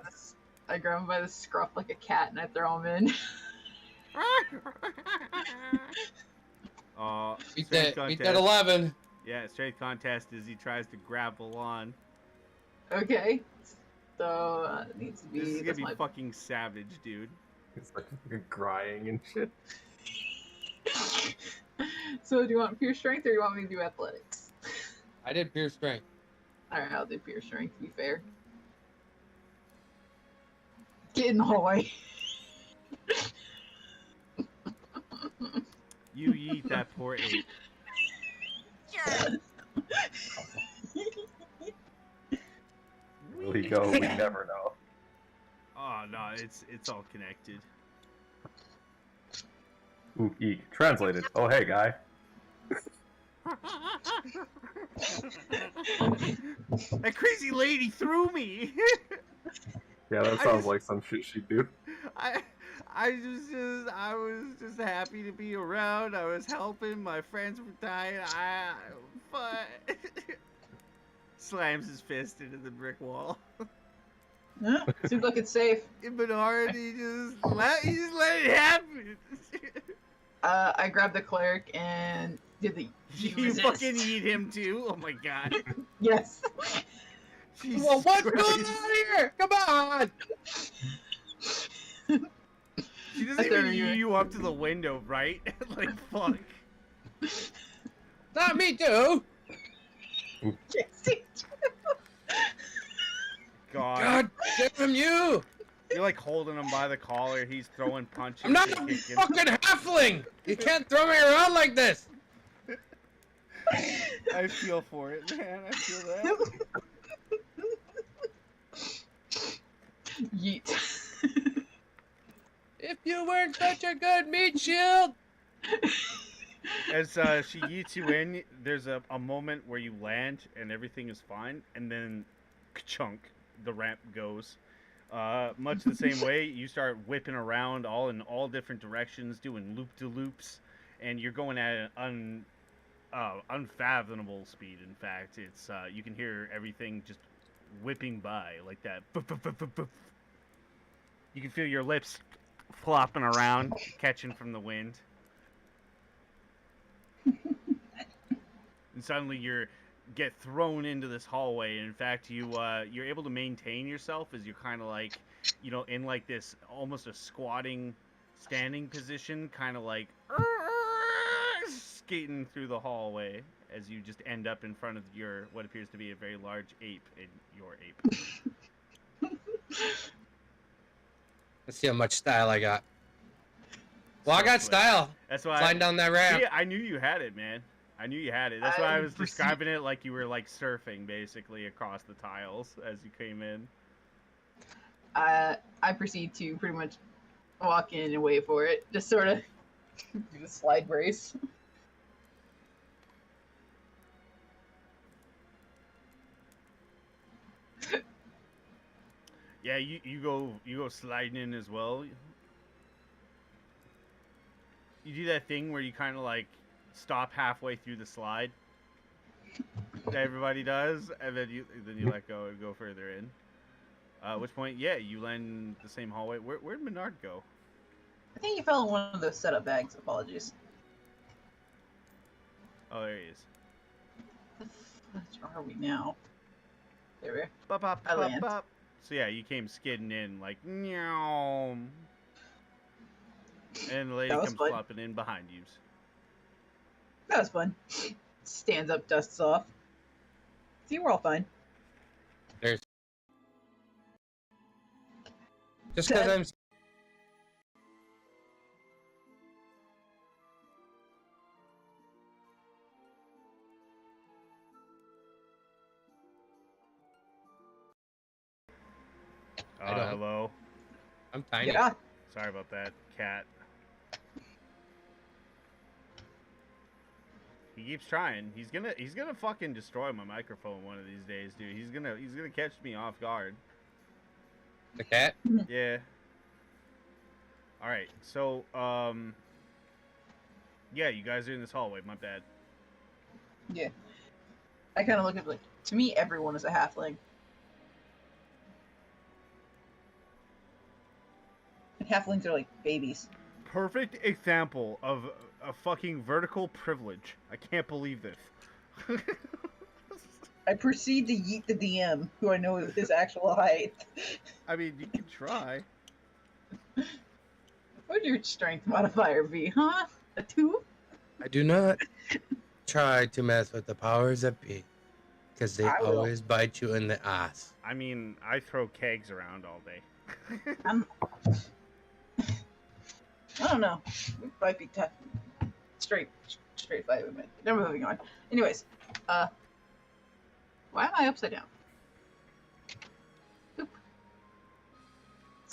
I grab him by the scruff like a cat and I throw him in. Beat strength that contest. 11. Yeah, strength contest as he tries to grapple on. Okay. So it needs to be. This is gonna that's be my- fucking savage, dude. It's like fucking crying and shit. So do you want pure strength or do you want me to do athletics? I did pure strength. Alright, I'll do pure strength to be fair. Get in the hallway. You yeet that poor ape. Sure. Will he go? We never know. Oh, no, it's all connected. Ooh, eek. Translated. Oh, hey, guy. That crazy lady threw me. Yeah, that I sounds just- like some shit she'd do. I was just happy to be around. I was helping. My friends were dying. But slams his fist into the brick wall. Huh? Seems like it's safe. Bernard, he just let it happen. I grabbed the cleric and did the. You resist? fucking eat him too. Oh my god. Yes. Jesus Well, what's Christ. going on here? Come on! She doesn't I throw even you eat in. you up to the window, right? Like fuck. Not me too. God. God damn you! You're like holding him by the collar. He's throwing punches. I'm not and a kicking. fucking halfling. You can't throw me around like this. I feel for it, man. I feel that. Yeet. If you weren't such a good meat shield. As she yeets you in, there's a moment where you land and everything is fine, and then chunk, the ramp goes. Much the same way, you start whipping around in all different directions, doing loop-de-loops, and you're going at an unfathomable speed. In fact, it's you can hear everything just whipping by like that. Boop, boop, boop, boop, boop. You can feel your lips flopping around, catching from the wind. And suddenly you get thrown into this hallway. And in fact, you're able to maintain yourself as you're kind of like, in like this almost a squatting, standing position, kind of like skating through the hallway as you just end up in front of what appears to be a very large ape in your ape. Let's see how much style I got. Well, I got So, style. That's why. Sliding down that ramp. See, I knew you had it, man. I knew you had it. That's why I I was perceive- describing it like you were like surfing basically across the tiles as you came in. I proceed to pretty much walk in and wait for it. Just sort of do the slide brace. Yeah, you go sliding in as well. You do that thing where you kind of like stop halfway through the slide. That everybody does, and then you let go and go further in. At which point, yeah, you land in the same hallway. Where'd Menard go? I think he fell in one of those setup bags. Apologies. Oh, there he is. Where are we now? There we are. Bop, bop, I bop, land. bop. So yeah, you came skidding in like meow. And the lady That was comes fun. flopping in behind you. That was fun. Stands up, dusts off. See, we're all fine. There's just because I'm. I don't. Hello. I'm tiny. Yeah. Sorry about that, cat. He keeps trying. He's gonna fucking destroy my microphone one of these days, dude. He's gonna catch me off guard. The cat. Yeah. All right. So yeah, you guys are in this hallway. My bad. Yeah. I kind of look at like, to me, everyone is a halfling. And halflings are like babies. Perfect example of a fucking vertical privilege. I can't believe this. I proceed to yeet the DM, who I know is his actual height. I mean, you can try. What would your strength modifier be, huh? A 2? I do not try to mess with the powers that be, because they I will. always bite you in the ass. I mean, I throw kegs around all day. I don't know. We might be tough. Straight fight with me. Never moving on. Anyways, why am I upside down? Oop.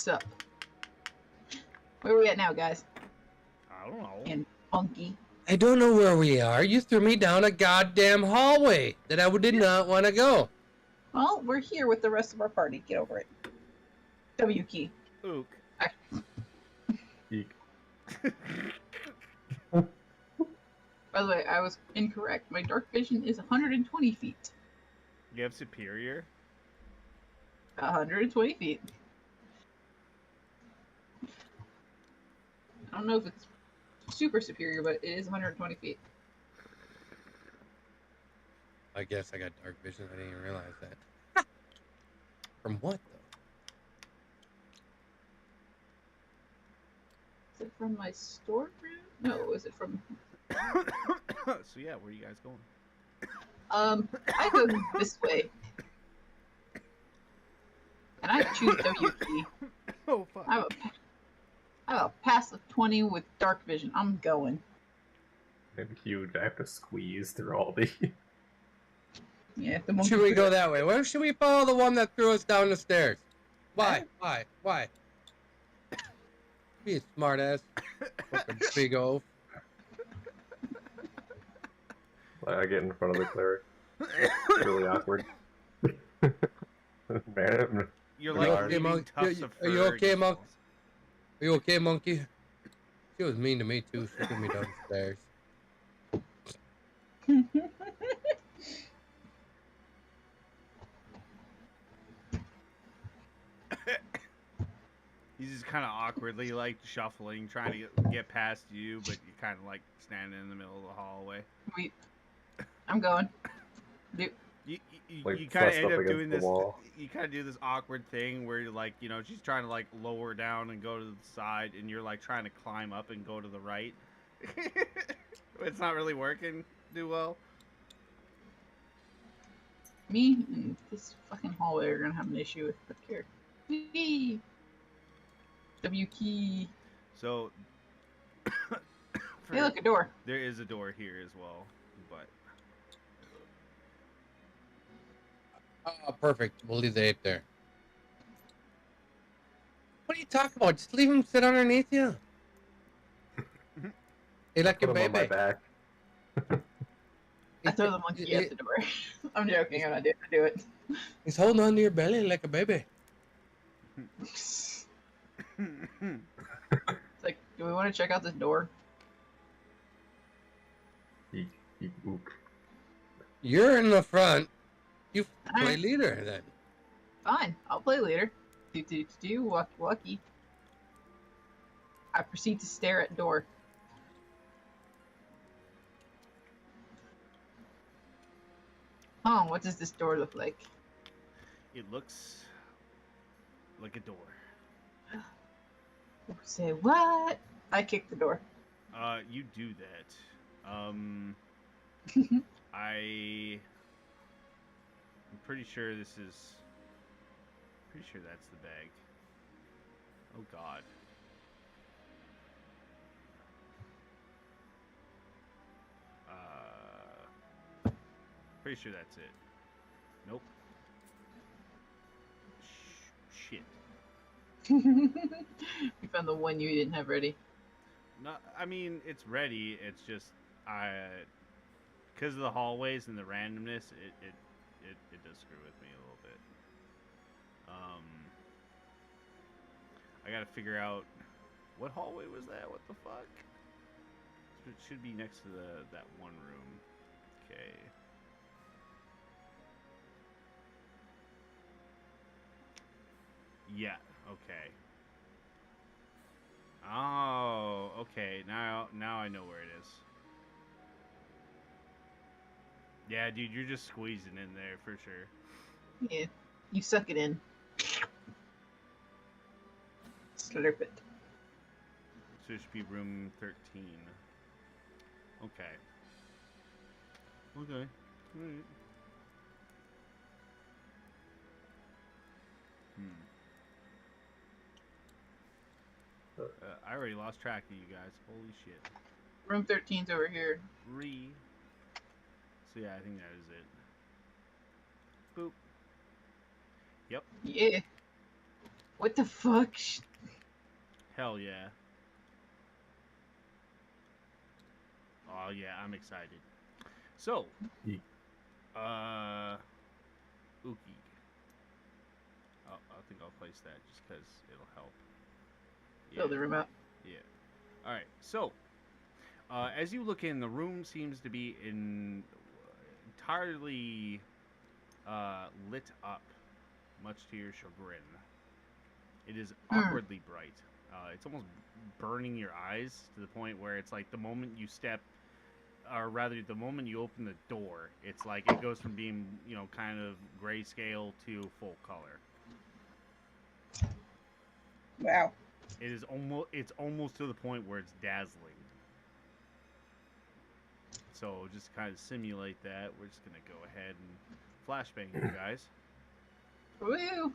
What's up? Where are we at now, guys? I don't know. And Funky. I don't know where we are. You threw me down a goddamn hallway that I did not want to go. Well, we're here with the rest of our party. Get over it. W key. Ook. Eek. By the way, I was incorrect. My dark vision is 120 feet. You have superior? 120 feet. I don't know if it's super superior, but it is 120 feet. I guess I got dark vision. I didn't even realize that. From what, though? Is it from my storeroom? No, is it from... So yeah, where are you guys going? I go this way. And I choose W key. Oh fuck. I have a pass of 20 with dark vision. I'm going. And huge. I have to squeeze through all these. Yeah, the monkey. Should we go that way? Where should we follow the one that threw us down the stairs? Why? Why? Be a smart ass. Fucking big oaf. I get in front of the cleric. Really awkward. Man, You're Are like you okay, leaving Monk? tufts of Are you fur okay, against Monk? walls. Are you okay, monkey? She was mean to me too. She threw me down the stairs. He's just kind of awkwardly like shuffling, trying to get past you, but you're kind of like standing in the middle of the hallway. Wait. I'm going. Dude. You like kind of pressed end up up against doing the this. wall. You kind of do this awkward thing where you're like, you know, she's trying to like lower down and go to the side, and you're like trying to climb up and go to the right. It's not really working too well. Me and this fucking hallway are gonna have an issue with the character. Whee! W key. So, Hey, look, a door. there is a door here as well, but Oh, perfect. We'll leave the ape there. What are you talking about? Just leave him sit underneath you. He like Put your him on my baby. back. I throw the monkey at the door. I'm joking. I'm not doing do it. He's holding on to your belly like a baby. It's like, do we want to check out this door? Eek, eek, ook. You're in the front. You play Alright. leader then. Fine, I'll play later. Walkie walkie. I proceed to stare at door. Oh, what does this door look like? it looks like a door. Say what? I kick the door. You do that. I'm pretty sure this is. Pretty sure that's the bag. Oh God. Pretty sure that's it. Nope. Shit. You found the one you didn't have ready. No, I mean it's ready. It's just because of the hallways and the randomness, it does screw with me a little bit. I gotta figure out what hallway was that. What the fuck? It should be next to that one room. Okay. Yeah. Okay. Oh, okay. Now I know where it is. Yeah, dude, you're just squeezing in there for sure. Yeah, you suck it in. Slurp it. So it should be room 13. Okay. Okay. Alright. I already lost track of you guys. Holy shit. Room 13's over here. So yeah, I think that is it. Boop. Yep. Yeah. What the fuck? Hell yeah. Oh yeah, I'm excited. So, Yeet. Uki. I think I'll place that just because it'll help. Fill the room up. Yeah. All right. So, as you look in, the room seems to be entirely lit up, much to your chagrin. It is awkwardly bright. It's almost burning your eyes to the point where it's like the moment you step, or rather, the moment you open the door, it's like it goes from being, kind of grayscale to full color. Wow. It's almost to the point where it's dazzling. So just to kind of simulate that, we're just gonna go ahead and flashbang you guys. Woo!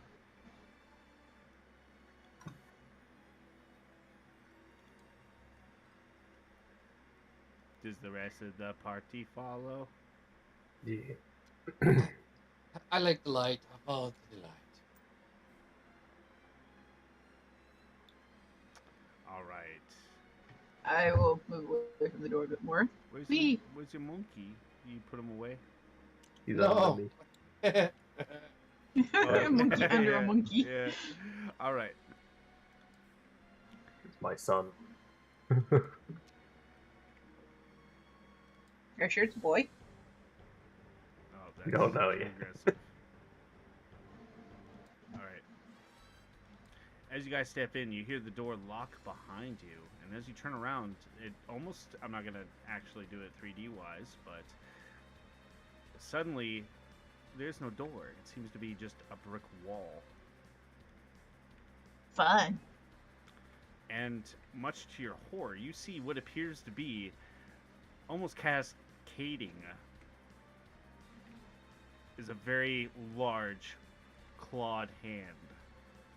Does the rest of the party follow? Yeah. I like the light. I follow the light. All right. I will move away from the door a bit more. Where's Me. your monkey? You put him away? He's No. on me. A monkey under a monkey. Yeah. All right. It's my son. Are you sure it's a boy? Oh, We don't know yet. aggressive. All right. As you guys step in, you hear the door lock behind you, and as you turn around, it almost, I'm not going to actually do it 3D wise, but suddenly there's no door. It seems to be just a brick wall. Fun. And much to your horror, you see what appears to be almost cascading is a very large clawed hand.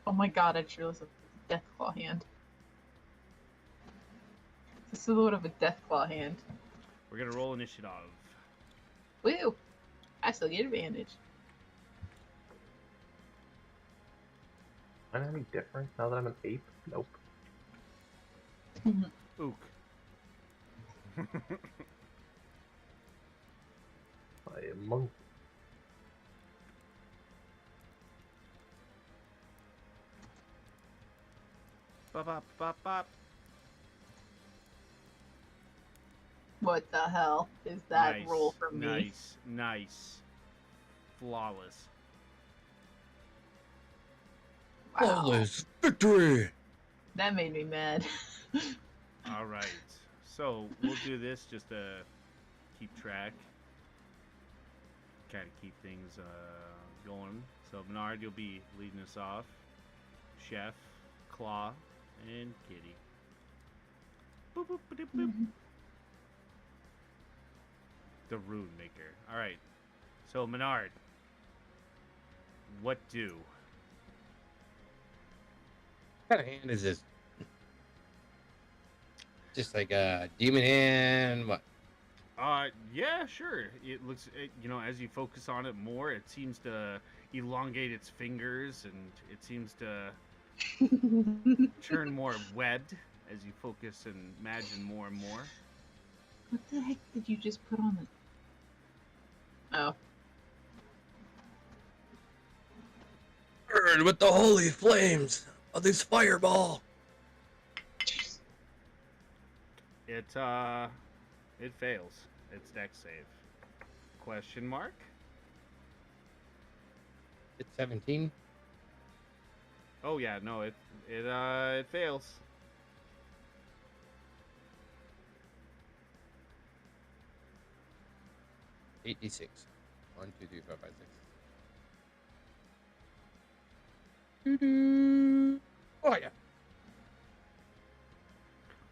Oh my god, I sure looks like a Deathclaw hand. The silhouette of a Deathclaw hand. We're going to roll initiative. Woo! I still get advantage. Am I any different now that I'm an ape? Nope. Ook. I am monk. Bop, bop, bop, bop. What the hell is that Nice, roll from me? Nice. Flawless. Wow. Flawless victory! That made me mad. All right. So we'll do this just to keep track. Kind of keep things going. So Bernard, you'll be leading us off. Chef, Claw, and Kitty. Boop, boop, boop, boop. The Rune Maker. All right. So Menard, what do? What kind of hand is this? Just like a demon hand? What? Yeah, sure. It looks, as you focus on it more, it seems to elongate its fingers, and it seems to turn more webbed as you focus and imagine more and more. What the heck did you just put on the... Oh. Burn with the holy flames of this fireball. It fails. It's dex save. Question mark? It's 17. Oh yeah, no, it fails. $8d6. 1, 2, 3, 4, 5, 6. Doo-doo. Oh yeah.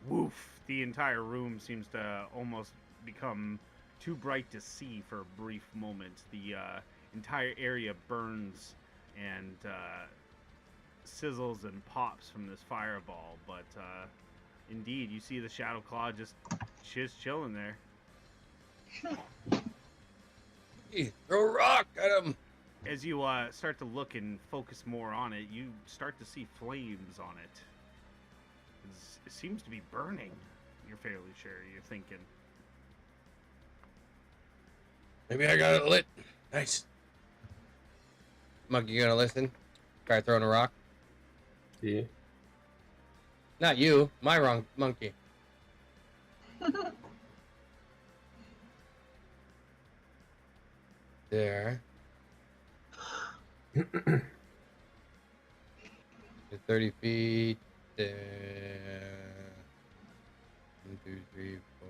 Woof! The entire room seems to almost become too bright to see for a brief moment. The entire area burns and sizzles and pops from this fireball, but indeed, you see the Shadow Claw just chilling there. Hey, throw a rock at him. as you start to look and focus more on it, you start to see flames on it. It seems to be burning. You're fairly sure. You're thinking. Maybe I got it lit. Nice. Monkey, you gonna listen? Try throwing a rock. Yeah. Not you. My wrong monkey. There. 30 feet. There. 1, 2, 3, 4,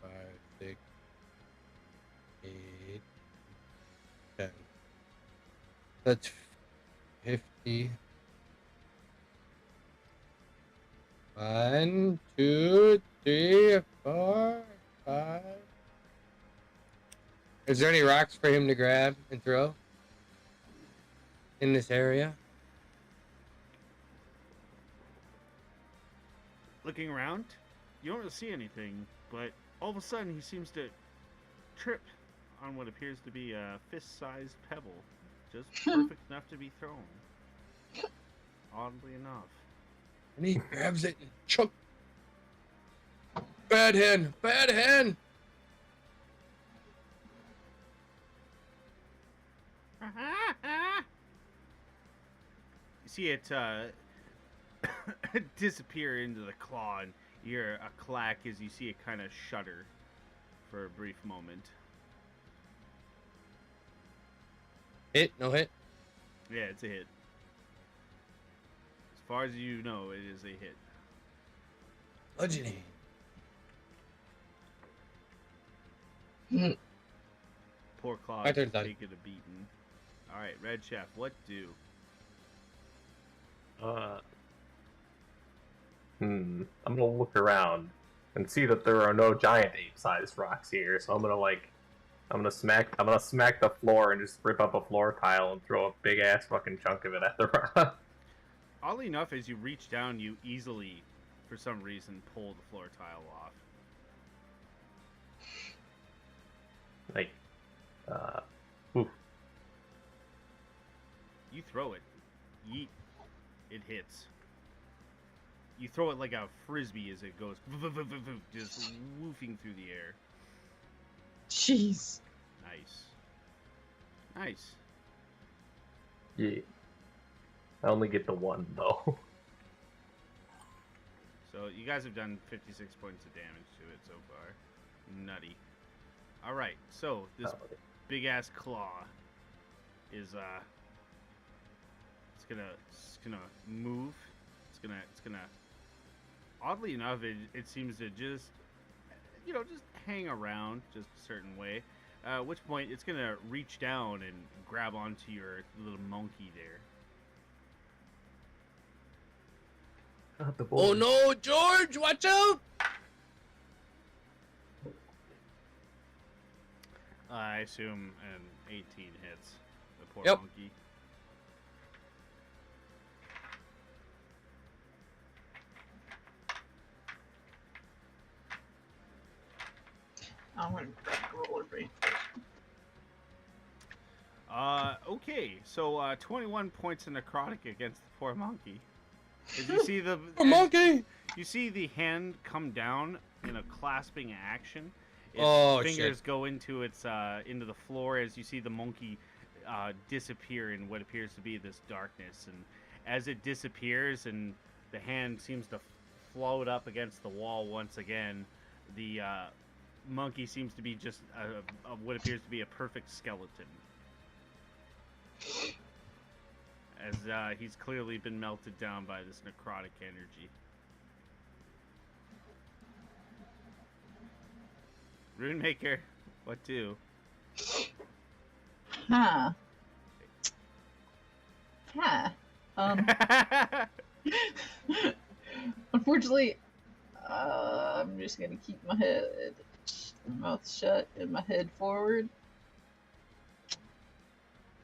5, 6, 8, 10. That's 50. 1, 2, 3, 4, 5. Is there any rocks for him to grab and throw in this area? Looking around, you don't really see anything, but all of a sudden he seems to trip on what appears to be a fist-sized pebble, just perfect enough to be thrown. Oddly enough. And he grabs it and chunk. Bad hen! Bad hen! You see it disappear into the claw, and you hear a clack as you see it kind of shudder for a brief moment. Hit? No hit? Yeah, it's a hit. As far as you know, it is a hit. Bludgeoning. Poor Claw My is turn's done. taking a beating. Alright, Red Chef, what do? I'm gonna look around and see that there are no giant ape-sized rocks here. So I'm gonna smack the floor and just rip up a floor tile and throw a big ass fucking chunk of it at the rock. Oddly enough, as you reach down, you easily, for some reason, pull the floor tile off. Like, oof. You throw it. Yeet. It hits. You throw it like a frisbee as it goes, just woofing through the air. Jeez. Nice. Nice. Yeah. I only get the one though. So you guys have done 56 points of damage to it so far. Nutty. All right. So this big ass claw is it's gonna move. It's gonna. Oddly enough, it seems to just just hang around just a certain way. At which point it's gonna reach down and grab onto your little monkey there. Oh no, George! Watch out! I assume an 18 hits the poor Yep. monkey. I'm gonna grab the roller blade. Okay, so 21 points of necrotic against the poor monkey. As you see the A monkey! you see the hand come down in a clasping action. Its Oh, fingers shit. go into its into the floor as you see the monkey disappear in what appears to be this darkness. And as it disappears and the hand seems to float up against the wall once again, the monkey seems to be just what appears to be a perfect skeleton. As he's clearly been melted down by this necrotic energy. Runemaker, what do? Huh. Huh. Unfortunately, I'm just gonna keep my mouth shut and my head forward.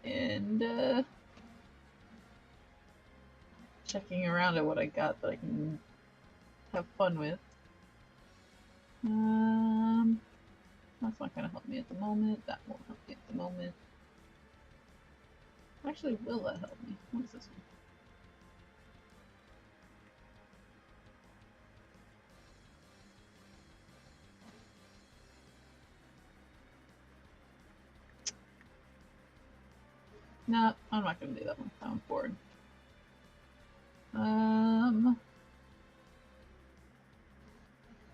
And, checking around at what I got that I can have fun with. That's not gonna help me at the moment. That won't help me at the moment. Actually, will that help me? What is this one? No, I'm not gonna do that one. I'm bored.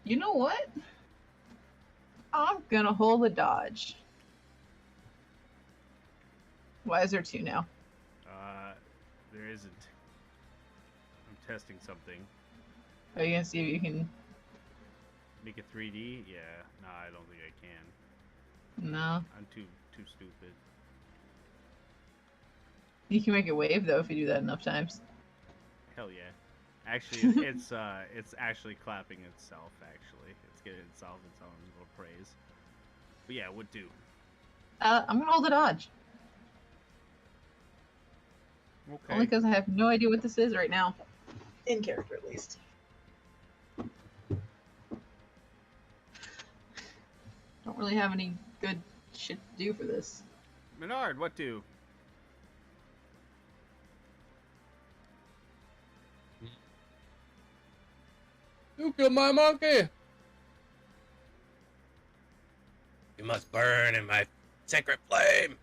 You know what? I'm gonna hold a dodge. Why is there 2 now? There isn't. I'm testing something. Are you gonna see if you can? Make it 3D? Yeah. No, I don't think I can. No. I'm too stupid. You can make it wave though if you do that enough times. Hell yeah. Actually, it's actually clapping itself. Actually, it's giving itself its own little praise. But yeah, it would do. I'm gonna hold a dodge. Okay. Only because I have no idea what this is right now. In character, at least. Don't really have any good shit to do for this. Menard, what do? You killed my monkey! You must burn in my sacred flame.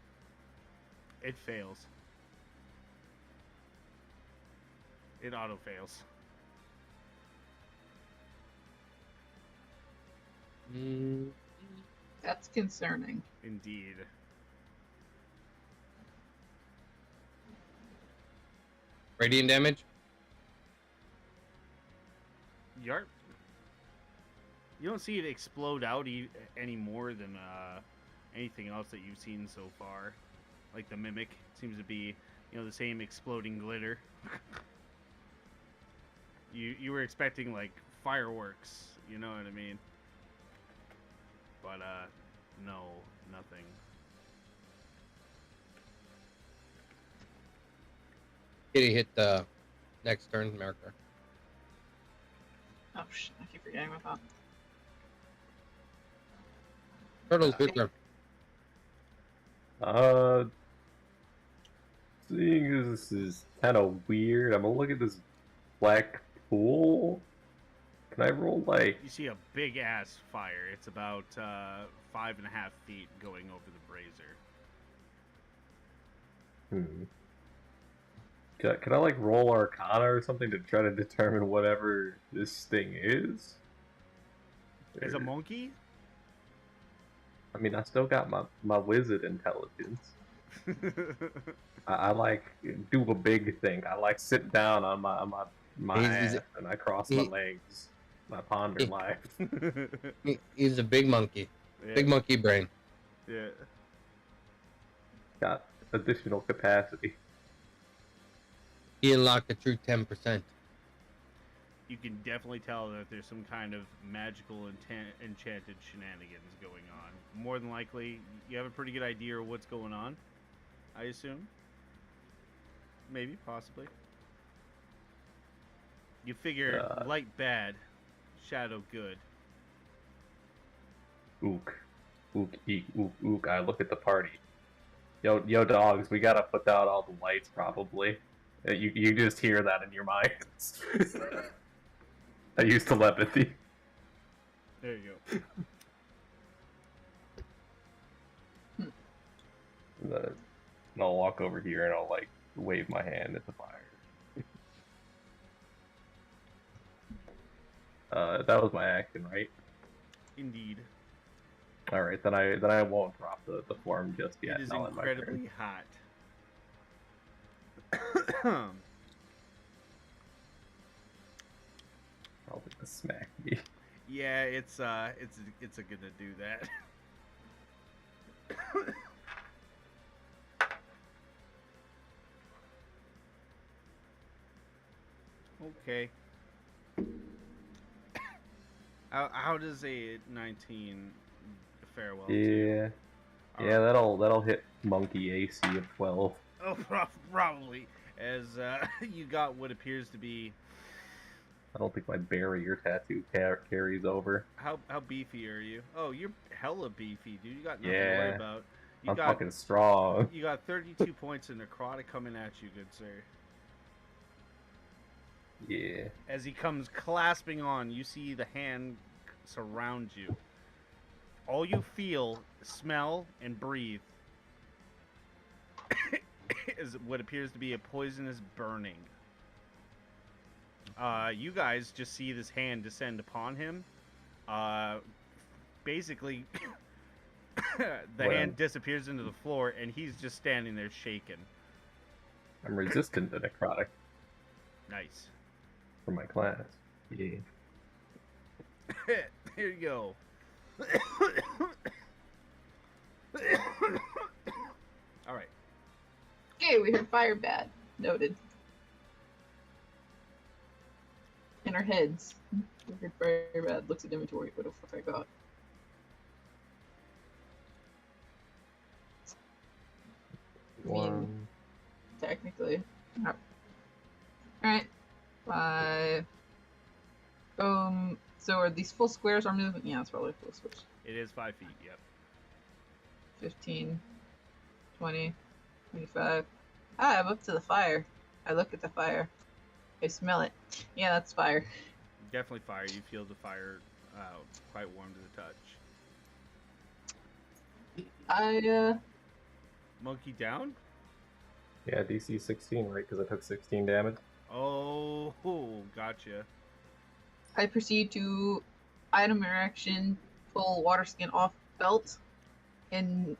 It fails. It auto fails. That's concerning. Indeed. Radiant damage. Yarp. You don't see it explode out any more than anything else that you've seen so far. Like the mimic seems to be, the same exploding glitter. You were expecting like fireworks, you know what I mean? But no, nothing. Kitty hit the next turn marker. Oh shit, I keep forgetting my thought. Turtles, good turn. Seeing as this is kind of weird, I'm gonna look at this black pool. Can I roll like? You see a big ass fire. It's about 5.5 feet going over the brazier. Can I like roll Arcana or something to try to determine whatever this thing is? As a Or- monkey? I mean, I still got my wizard intelligence. I like do a big thing. I like sit down on my He's- ass and I cross my legs. I ponder life. He's a big monkey. Yeah. Big monkey brain. Yeah. Got additional capacity. He unlocked a true 10%. You can definitely tell that there's some kind of magical enchanted shenanigans going on. More than likely, you have a pretty good idea of what's going on, I assume. Maybe, possibly. You figure light bad, shadow good. Ook. Ook, eek, ook, ook. I look at the party. Yo, dogs, we gotta put out all the lights, probably. You just hear that in your minds. I use telepathy. There you go. And I'll walk over here and I'll, like, wave my hand at the fire. That was my action, right? Indeed. Alright, then I won't drop the form just yet. It is I'll end my turn. incredibly hot. Probably gonna smack me. Yeah, it's gonna do that. Okay. How does a 19 fare well? Yeah. Yeah, that'll hit monkey AC of 12. Oh, probably. As you got what appears to be. I don't think my barrier tattoo carries over. How beefy are you? Oh, you're hella beefy, dude. You got nothing to Yeah. worry about. You I'm got fucking strong. you got 32 points of necrotic coming at you, good sir. Yeah. As he comes clasping on, you see the hand surround you. All you feel, smell, and breathe is what appears to be a poisonous burning. You guys just see this hand descend upon him. Basically, the hand disappears into the floor, and he's just standing there shaking. I'm resistant to necrotic Nice. for my class. Yeah. Here you go. All right. Okay, we heard fire bad. Noted. In our heads. We heard fire bad. Looks at inventory. What the fuck I got? I mean, technically. Alright. 5. So are these full squares our movement? Yeah, it's probably full squares. It is 5 feet, yep. 15, 20, 25. Ah, I'm up to the fire. I look at the fire. I smell it. Yeah, that's fire. Definitely fire. You feel the fire quite warm to the touch. Monkey down? Yeah, DC 16, right? Because I took 16 damage. Oh, gotcha. I proceed to item interaction, pull water skin off belt, and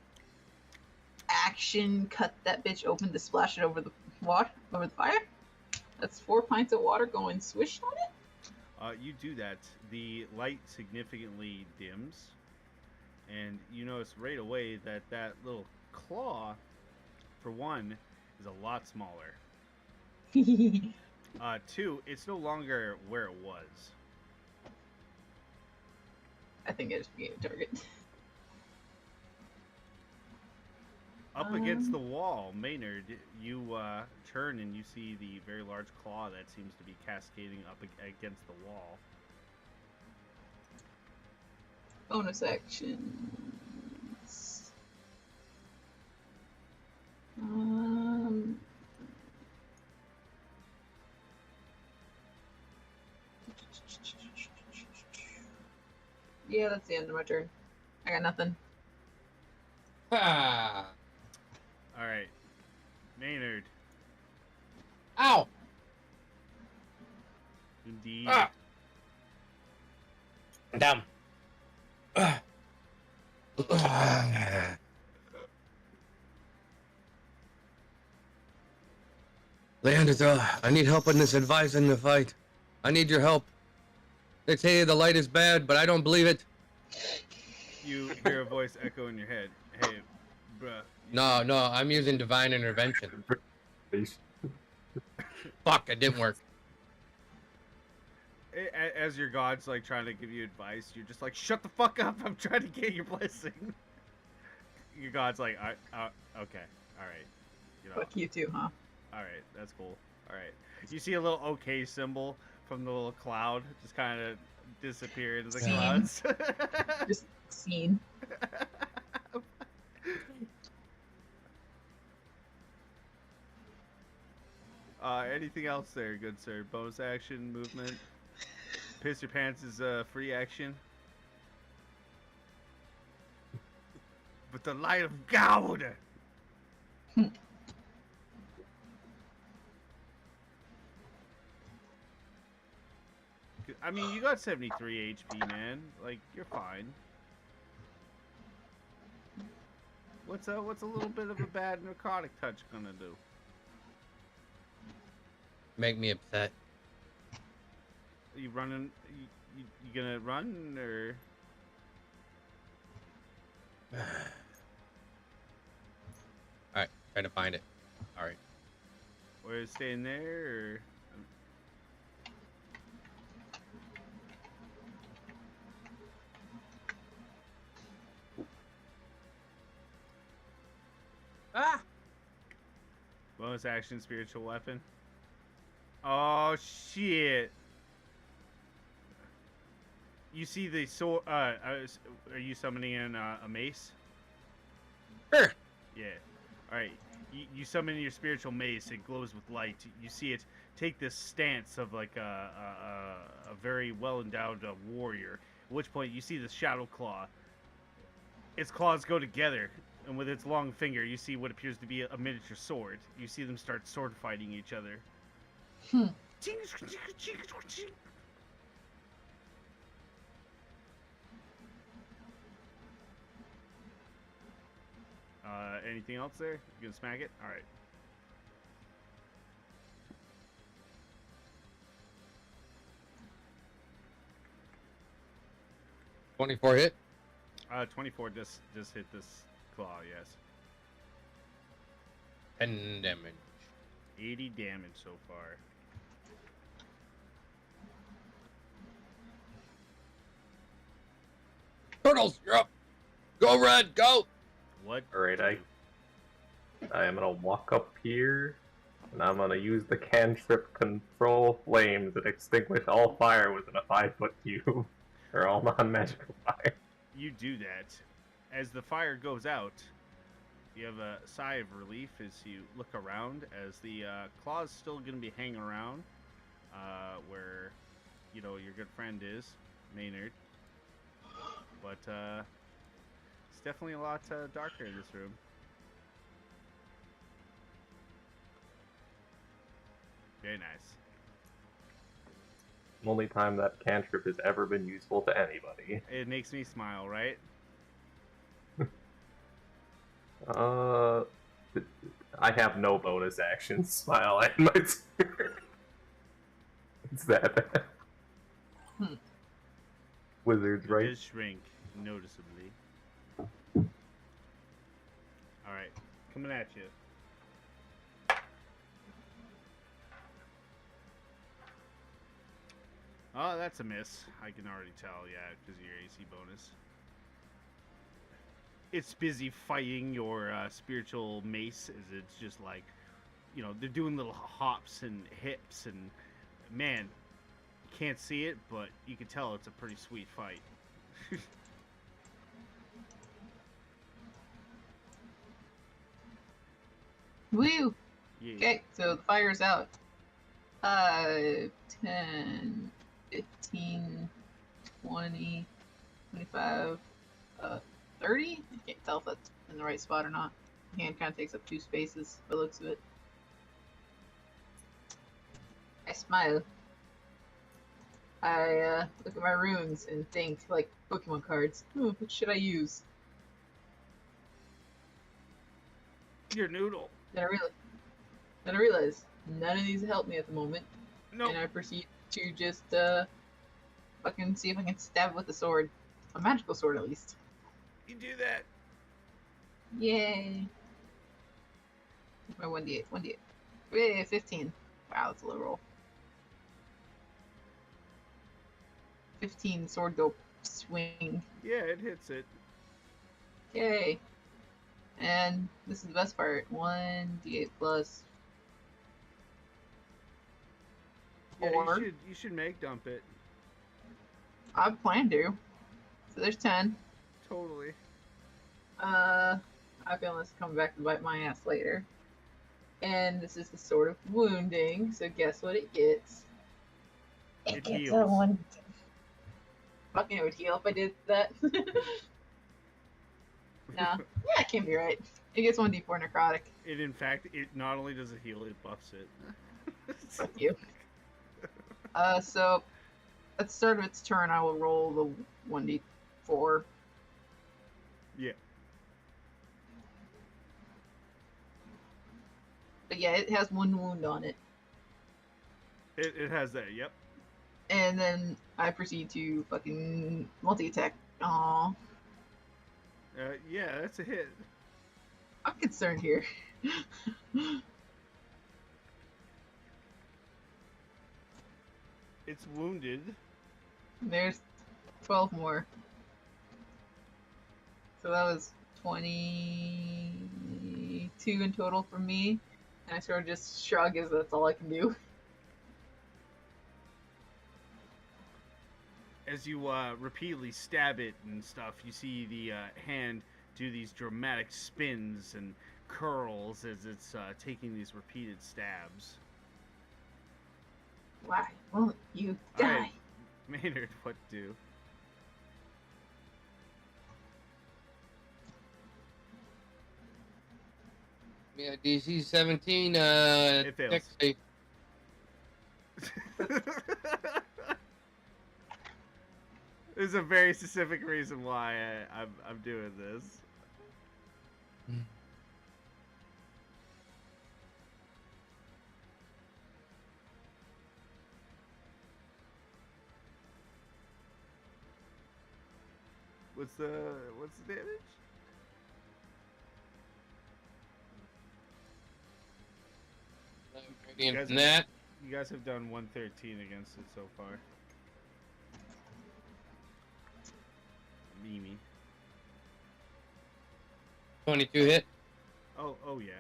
action cut that bitch open to splash it over the water, over the fire. That's 4 pints of water going swish on it. You do that. The light significantly dims, and you notice right away that that little claw, for one, is a lot smaller. 2, it's no longer where it was. I think I just became a target. Up against the wall, Maynard, you turn and you see the very large claw that seems to be cascading up against the wall. Bonus actions. Yeah, that's the end of my turn. I got nothing. Ah. All right, Maynard. Ow! Indeed. Ah. I'm down. Leandro, I need help in this advice in the fight. I need your help. They say the light is bad, but I don't believe it. You hear a voice echo in your head. Hey, bruh. No, I'm using divine intervention. Fuck, it didn't work. As your god's like trying to give you advice, you're just like, shut the fuck up! I'm trying to get your blessing. Your god's like, okay, all right. You know, Fuck you too, huh? all right, that's cool. All right. You see a little okay symbol from the little cloud just kind of disappear into the Scene. clouds. Just scene. Anything else there, good sir? Bonus action, movement. Piss your pants is free action. But the light of God. I mean, you got 73 HP, man. Like, you're fine. What's a little bit of a bad narcotic touch gonna do? Make me upset. Are you running? You gonna run or? Alright, try to find it. Alright. Or staying there or? Ah! Bonus action, spiritual weapon. Oh shit! You see the sword? Are you summoning in a mace? Sure. Yeah. All right. You summon your spiritual mace. It glows with light. You see it take this stance of like a very well endowed warrior. At which point you see the shadow claw. Its claws go together, and with its long finger, you see what appears to be a miniature sword. You see them start sword fighting each other. Hmm. Anything else there? You gonna smack it? All right. $24 hit. 24 just hit this claw. Yes. 10 damage. 80 damage so far. Turtles, you're up. Go, Red, go. What? Alright, do? I am gonna walk up here, and I'm gonna use the cantrip control flames and extinguish all fire within a 5-foot cube, or all non-magical fire. You do that. As the fire goes out, you have a sigh of relief as you look around, as the claw's still going to be hanging around where, you know, your good friend is, Maynard. But it's definitely a lot darker in this room. Very nice. Only time that cantrip has ever been useful to anybody. It makes me smile, right? I have no bonus action. Smile at my turn. It's that bad. Hmm. Wizards, It right? does shrink noticeably. Alright, coming at you. Oh, that's a miss. I can already tell, yeah, because of your AC bonus. It's busy fighting your spiritual mace, as it's just like, you know, they're doing little hops and hips, and man, you can't see it, but you can tell it's a pretty sweet fight. Woo! Yeah. Okay, so the fire's out. 10, 15, 20, 25, 30? I can't tell if that's in the right spot or not. The hand kind of takes up 2 spaces by the looks of it. I smile. I look at my runes and think, like Pokemon cards, oh, what should I use? Your noodle. Then I realize none of these help me at the moment. No. And I proceed to just fucking see if I can stab with a sword. A magical sword at least. You do that. Yay. My 1d8. 1d8. Yay, 15. Wow, that's a low roll. 15 sword go swing. Yeah, it hits it. Yay. And this is the best part. 1d8 plus Yeah, 4. you should make dump it. I plan to. So there's 10. Totally. I feel this is coming back to bite my ass later. And this is the sword of wounding, so guess what it gets? It gets heals. a 1. Fucking it would heal if I did that. Nah. Yeah, it can't be right. It gets 1d4 necrotic. It in fact, it not only does it heal, it buffs it. Fuck you. So at the start of its turn, I will roll the 1d4. Yeah. But yeah, it has 1 wound on it. It has that, yep. And then I proceed to fucking multi-attack. Aww. Yeah, that's a hit. I'm concerned here. It's wounded. There's 12 more. So that was 22 in total for me. And I sort of just shrug as that's all I can do. As you repeatedly stab it and stuff, you see the hand do these dramatic spins and curls as it's taking these repeated stabs. Why won't you All die? right, Maynard, what do? Yeah, DC 17. It fails. Dex save. There's a very specific reason why I'm doing this. What's the damage? Radiant Guys- from that. You guys have done 113 against it so far. Mimi. 22 hit. Oh yeah.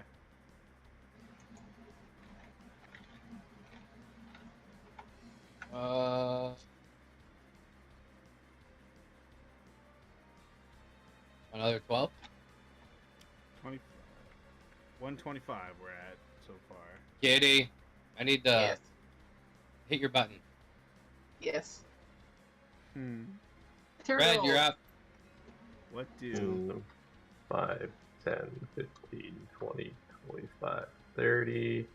Another 12. 20, 125 we're at so far. Kitty, I need to Yes. hit your button. Yes. Red, Turtle. you're up. What do? 5, 10, 15, 20, 25, 30.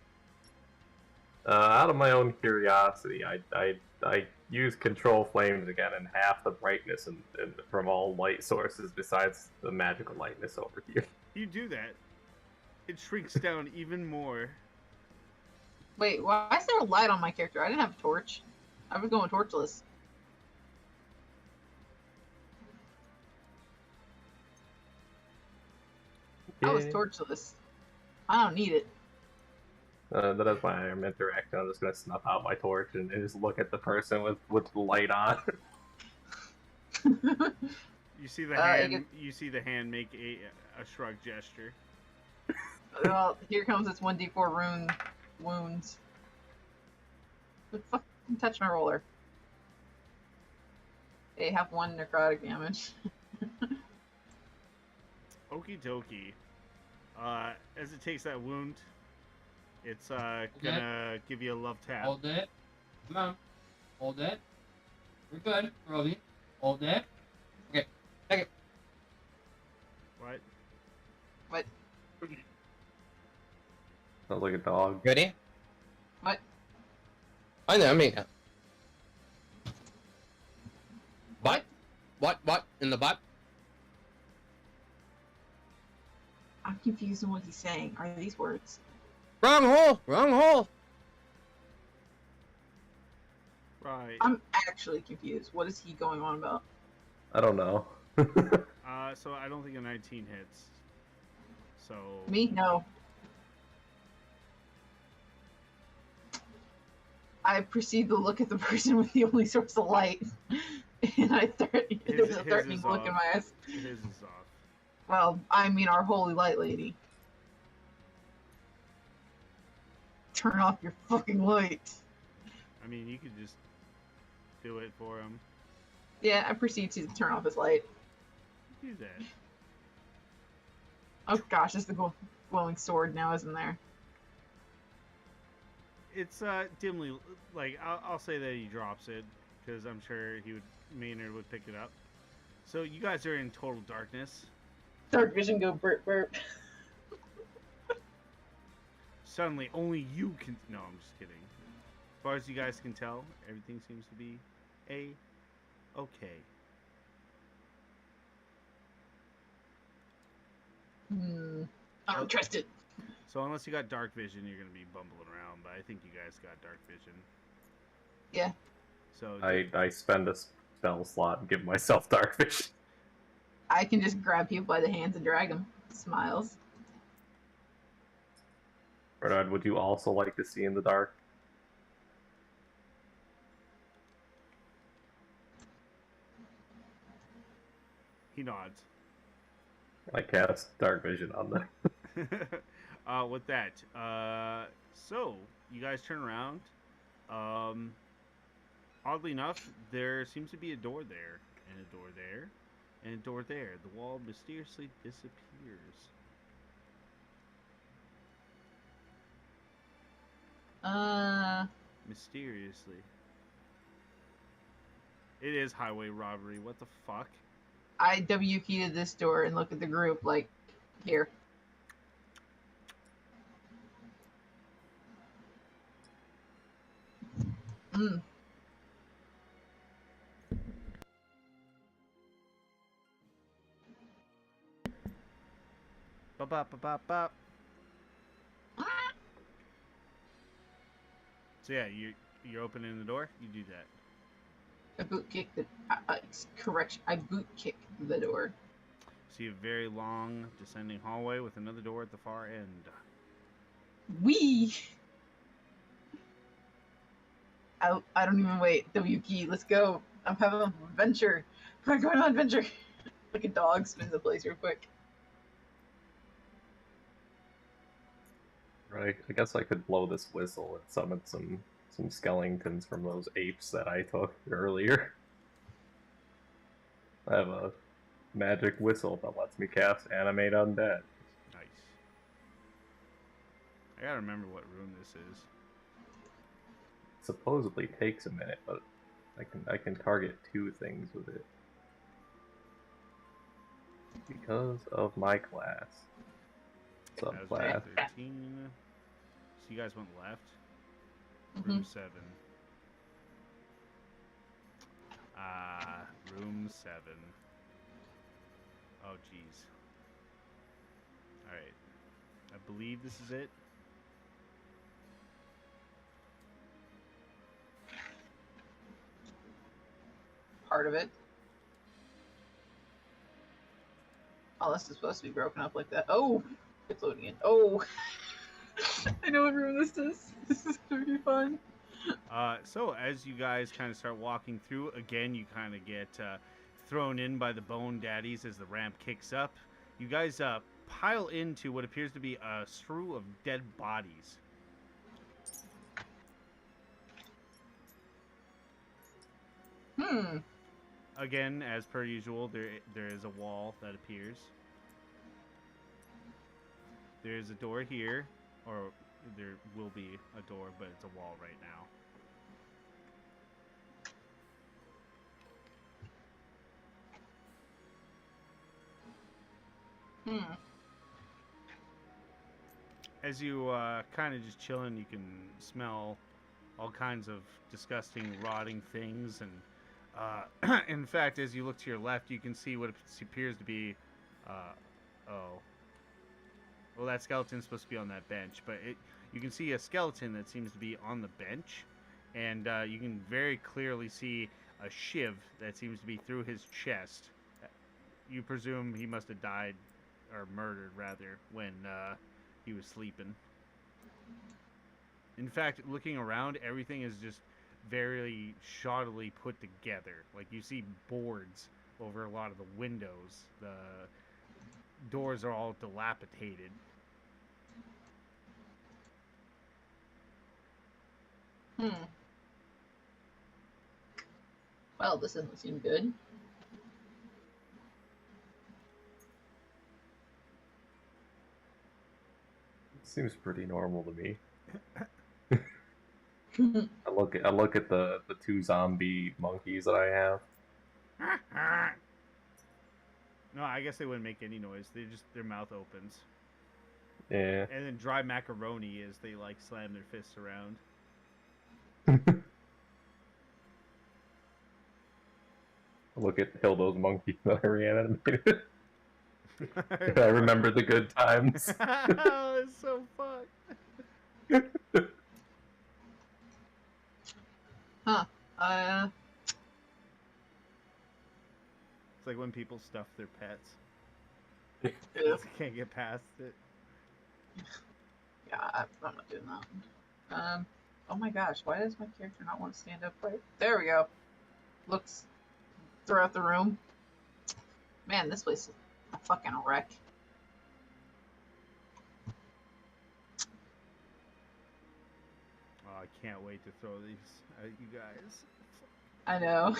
Out of my own curiosity, I use control flames again and half the brightness and from all light sources besides the magical lightness over here. You do that. It shrinks down even more. Wait, why is there a light on my character? I didn't have a torch. I was going torchless. I was torchless. I don't need it. That is why I'm interacting. I'm just gonna snuff out my torch and just look at the person with the light on. You see the I hand. get- You see the hand make a shrug gesture. Well, here comes its 1d4 rune wounds. But fucking touch my roller. They have 1 necrotic damage. Okie dokie. As it takes that wound, it's gonna give you a love tap. Hold it. Come on. Hold it. We're good, Roby. Hold it. Okay. Take it. What? What? Sounds like a dog. Ready? What? I know, I mean. What? What? In the butt? I'm confused on what he's saying. Are these words? Wrong hole! Wrong hole! Right. I'm actually confused. What is he going on about? I don't know. So I don't think a 19 hits. So Me? No. I proceed to look at the person with the only source of light, and there's a threatening is look in off. my eyes. his is off. Well, I mean our holy light lady. Turn off your fucking light. I mean, you could just do it for him. Yeah, I proceed to turn off his light. Do that. Oh gosh, it's the glowing sword now, isn't there? It's dimly, like I'll say that he drops it because I'm sure Maynard would pick it up. So you guys are in total darkness. Dark vision go burp burp. Suddenly, only you can. No, I'm just kidding. As far as you guys can tell, everything seems to be okay. I don't trust it. So unless you got dark vision, you're gonna be bumbling around. But I think you guys got dark vision. Yeah. So I spend a spell slot and give myself dark vision. I can just grab people by the hands and drag them. Smiles. Bernard, would you also like to see in the dark? he nods. I cast dark vision on them. With that, so you guys turn around. Oddly enough, there seems to be a door there and a door there. and a door there. The wall mysteriously disappears. Mysteriously. It is highway robbery. What the fuck? I W key to this door and look at the group like, here. Mm. Bop bop bop bop bop. So yeah, you're opening the door. You do that. I boot kick the. Correction. I boot kick the door. See a very long descending hallway with another door at the far end. Wee. I don't even wait. W key. Let's go. I'm having an adventure. We're going on adventure. Like a dog spins the place real quick. Right. I guess I could blow this whistle and summon some skeletons from those apes that I took earlier. I have a magic whistle that lets me cast Animate Undead. Nice. I gotta remember what room this is. Supposedly takes a minute, but I can target 2 things with it. Because of my class. That was Subclass. 13. So you guys went left. Room 7. Room 7. Oh, jeez. Alright. I believe this is it. Part of it. Oh, this is supposed to be broken up like that. Oh, it's loading in. Oh, I know what room this is. This is gonna be fun. So as you guys kind of start walking through, again, you kind of get thrown in by the bone daddies as the ramp kicks up. You guys pile into what appears to be a strew of dead bodies. Again, as per usual, there is a wall that appears. There is a door here, or there will be a door, but it's a wall right now. As you kind of just chilling, you can smell all kinds of disgusting, rotting things, and in fact, as you look to your left, you can see what appears to be, well, that skeleton's supposed to be on that bench, but you can see a skeleton that seems to be on the bench, and you can very clearly see a shiv that seems to be through his chest. You presume he must have died, or murdered, rather, when he was sleeping. In fact, looking around, everything is just very shoddily put together. Like, you see boards over a lot of the windows. The doors are all dilapidated. Well, this doesn't seem good. Seems pretty normal to me. I look at the 2 zombie monkeys that I have. No, I guess they wouldn't make any noise. Their mouth opens. Yeah. And then dry macaroni as they like slam their fists around. Look at those monkeys that I reanimated. I remember the good times. Oh, it's so fun. It's like when people stuff their pets. Yeah. They can't get past it. Yeah, I'm not doing that. Oh my gosh, why does my character not want to stand up right? There we go. Looks throughout the room. Man, this place is a fucking wreck. Oh, I can't wait to throw these at you guys. I know.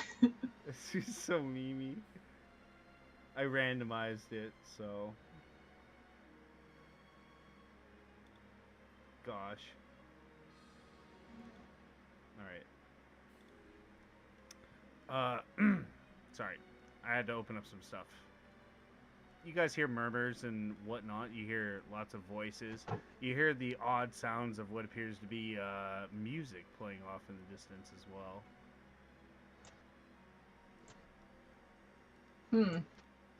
This is so memey. randomized it, so gosh. All right. Sorry, I had to open up some stuff. You guys hear murmurs and whatnot. You hear lots of voices. You hear the odd sounds of what appears to be music playing off in the distance as well.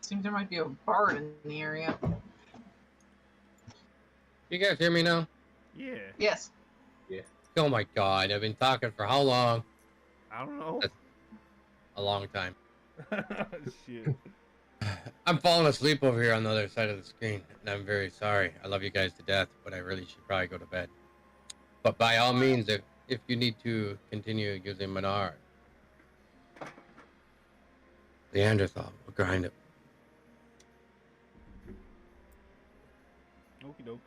Seems there might be a bard in the area. You guys hear me now? Yeah. Yes. Oh my god, I've been talking for how long? I don't know. That's a long time. Shit. I'm falling asleep over here on the other side of the screen, and I'm very sorry. I love you guys to death, but I really should probably go to bed. But by all means, if you need to continue using Menard, Neanderthal will grind it. Okie doke.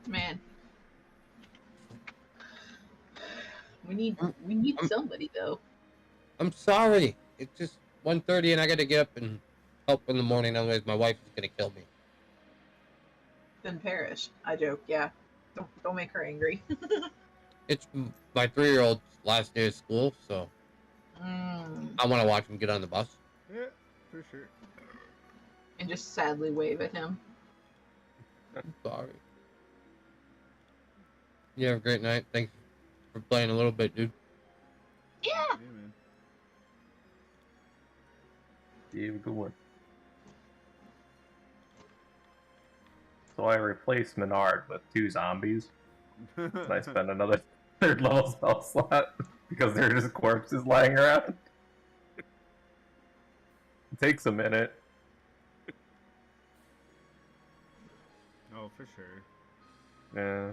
Man. We need somebody though. I'm sorry. It's just 1:30 and I gotta get up and help in the morning, otherwise my wife is gonna kill me. Then perish. I joke, yeah. Don't make her angry. It's my 3-year-old's last day of school, so I want to watch him get on the bus. Yeah, for sure. And just sadly wave at him. I'm sorry. You have a great night. Thanks for playing a little bit, dude. Yeah. Yeah, man. You have a good one. So I replaced Menard with 2 zombies. And I spent another 3rd level spell slot because they're just corpses lying around. It takes a minute. Oh, for sure. Yeah.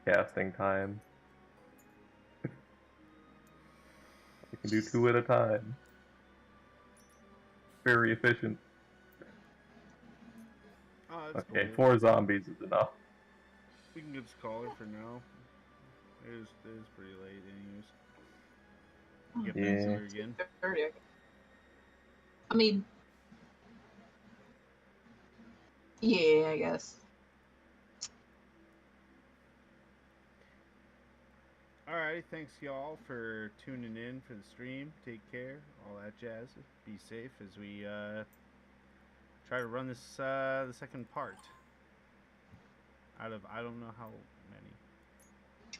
Casting time. You can do 2 at a time. Very efficient. Oh, that's Okay, cool. 4 zombies is enough. We can get this caller for now. It is pretty late, anyways. Get back to her again. 30. I mean, yeah, I guess. Alright, thanks y'all for tuning in for the stream. Take care, all that jazz. Be safe as we try to run this the second part out of I don't know how many.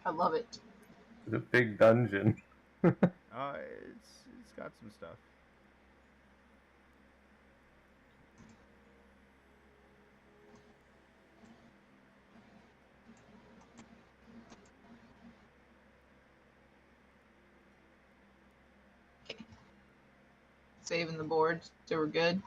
I love it. It's a big dungeon. It's got some stuff. Saving the board, so we're good.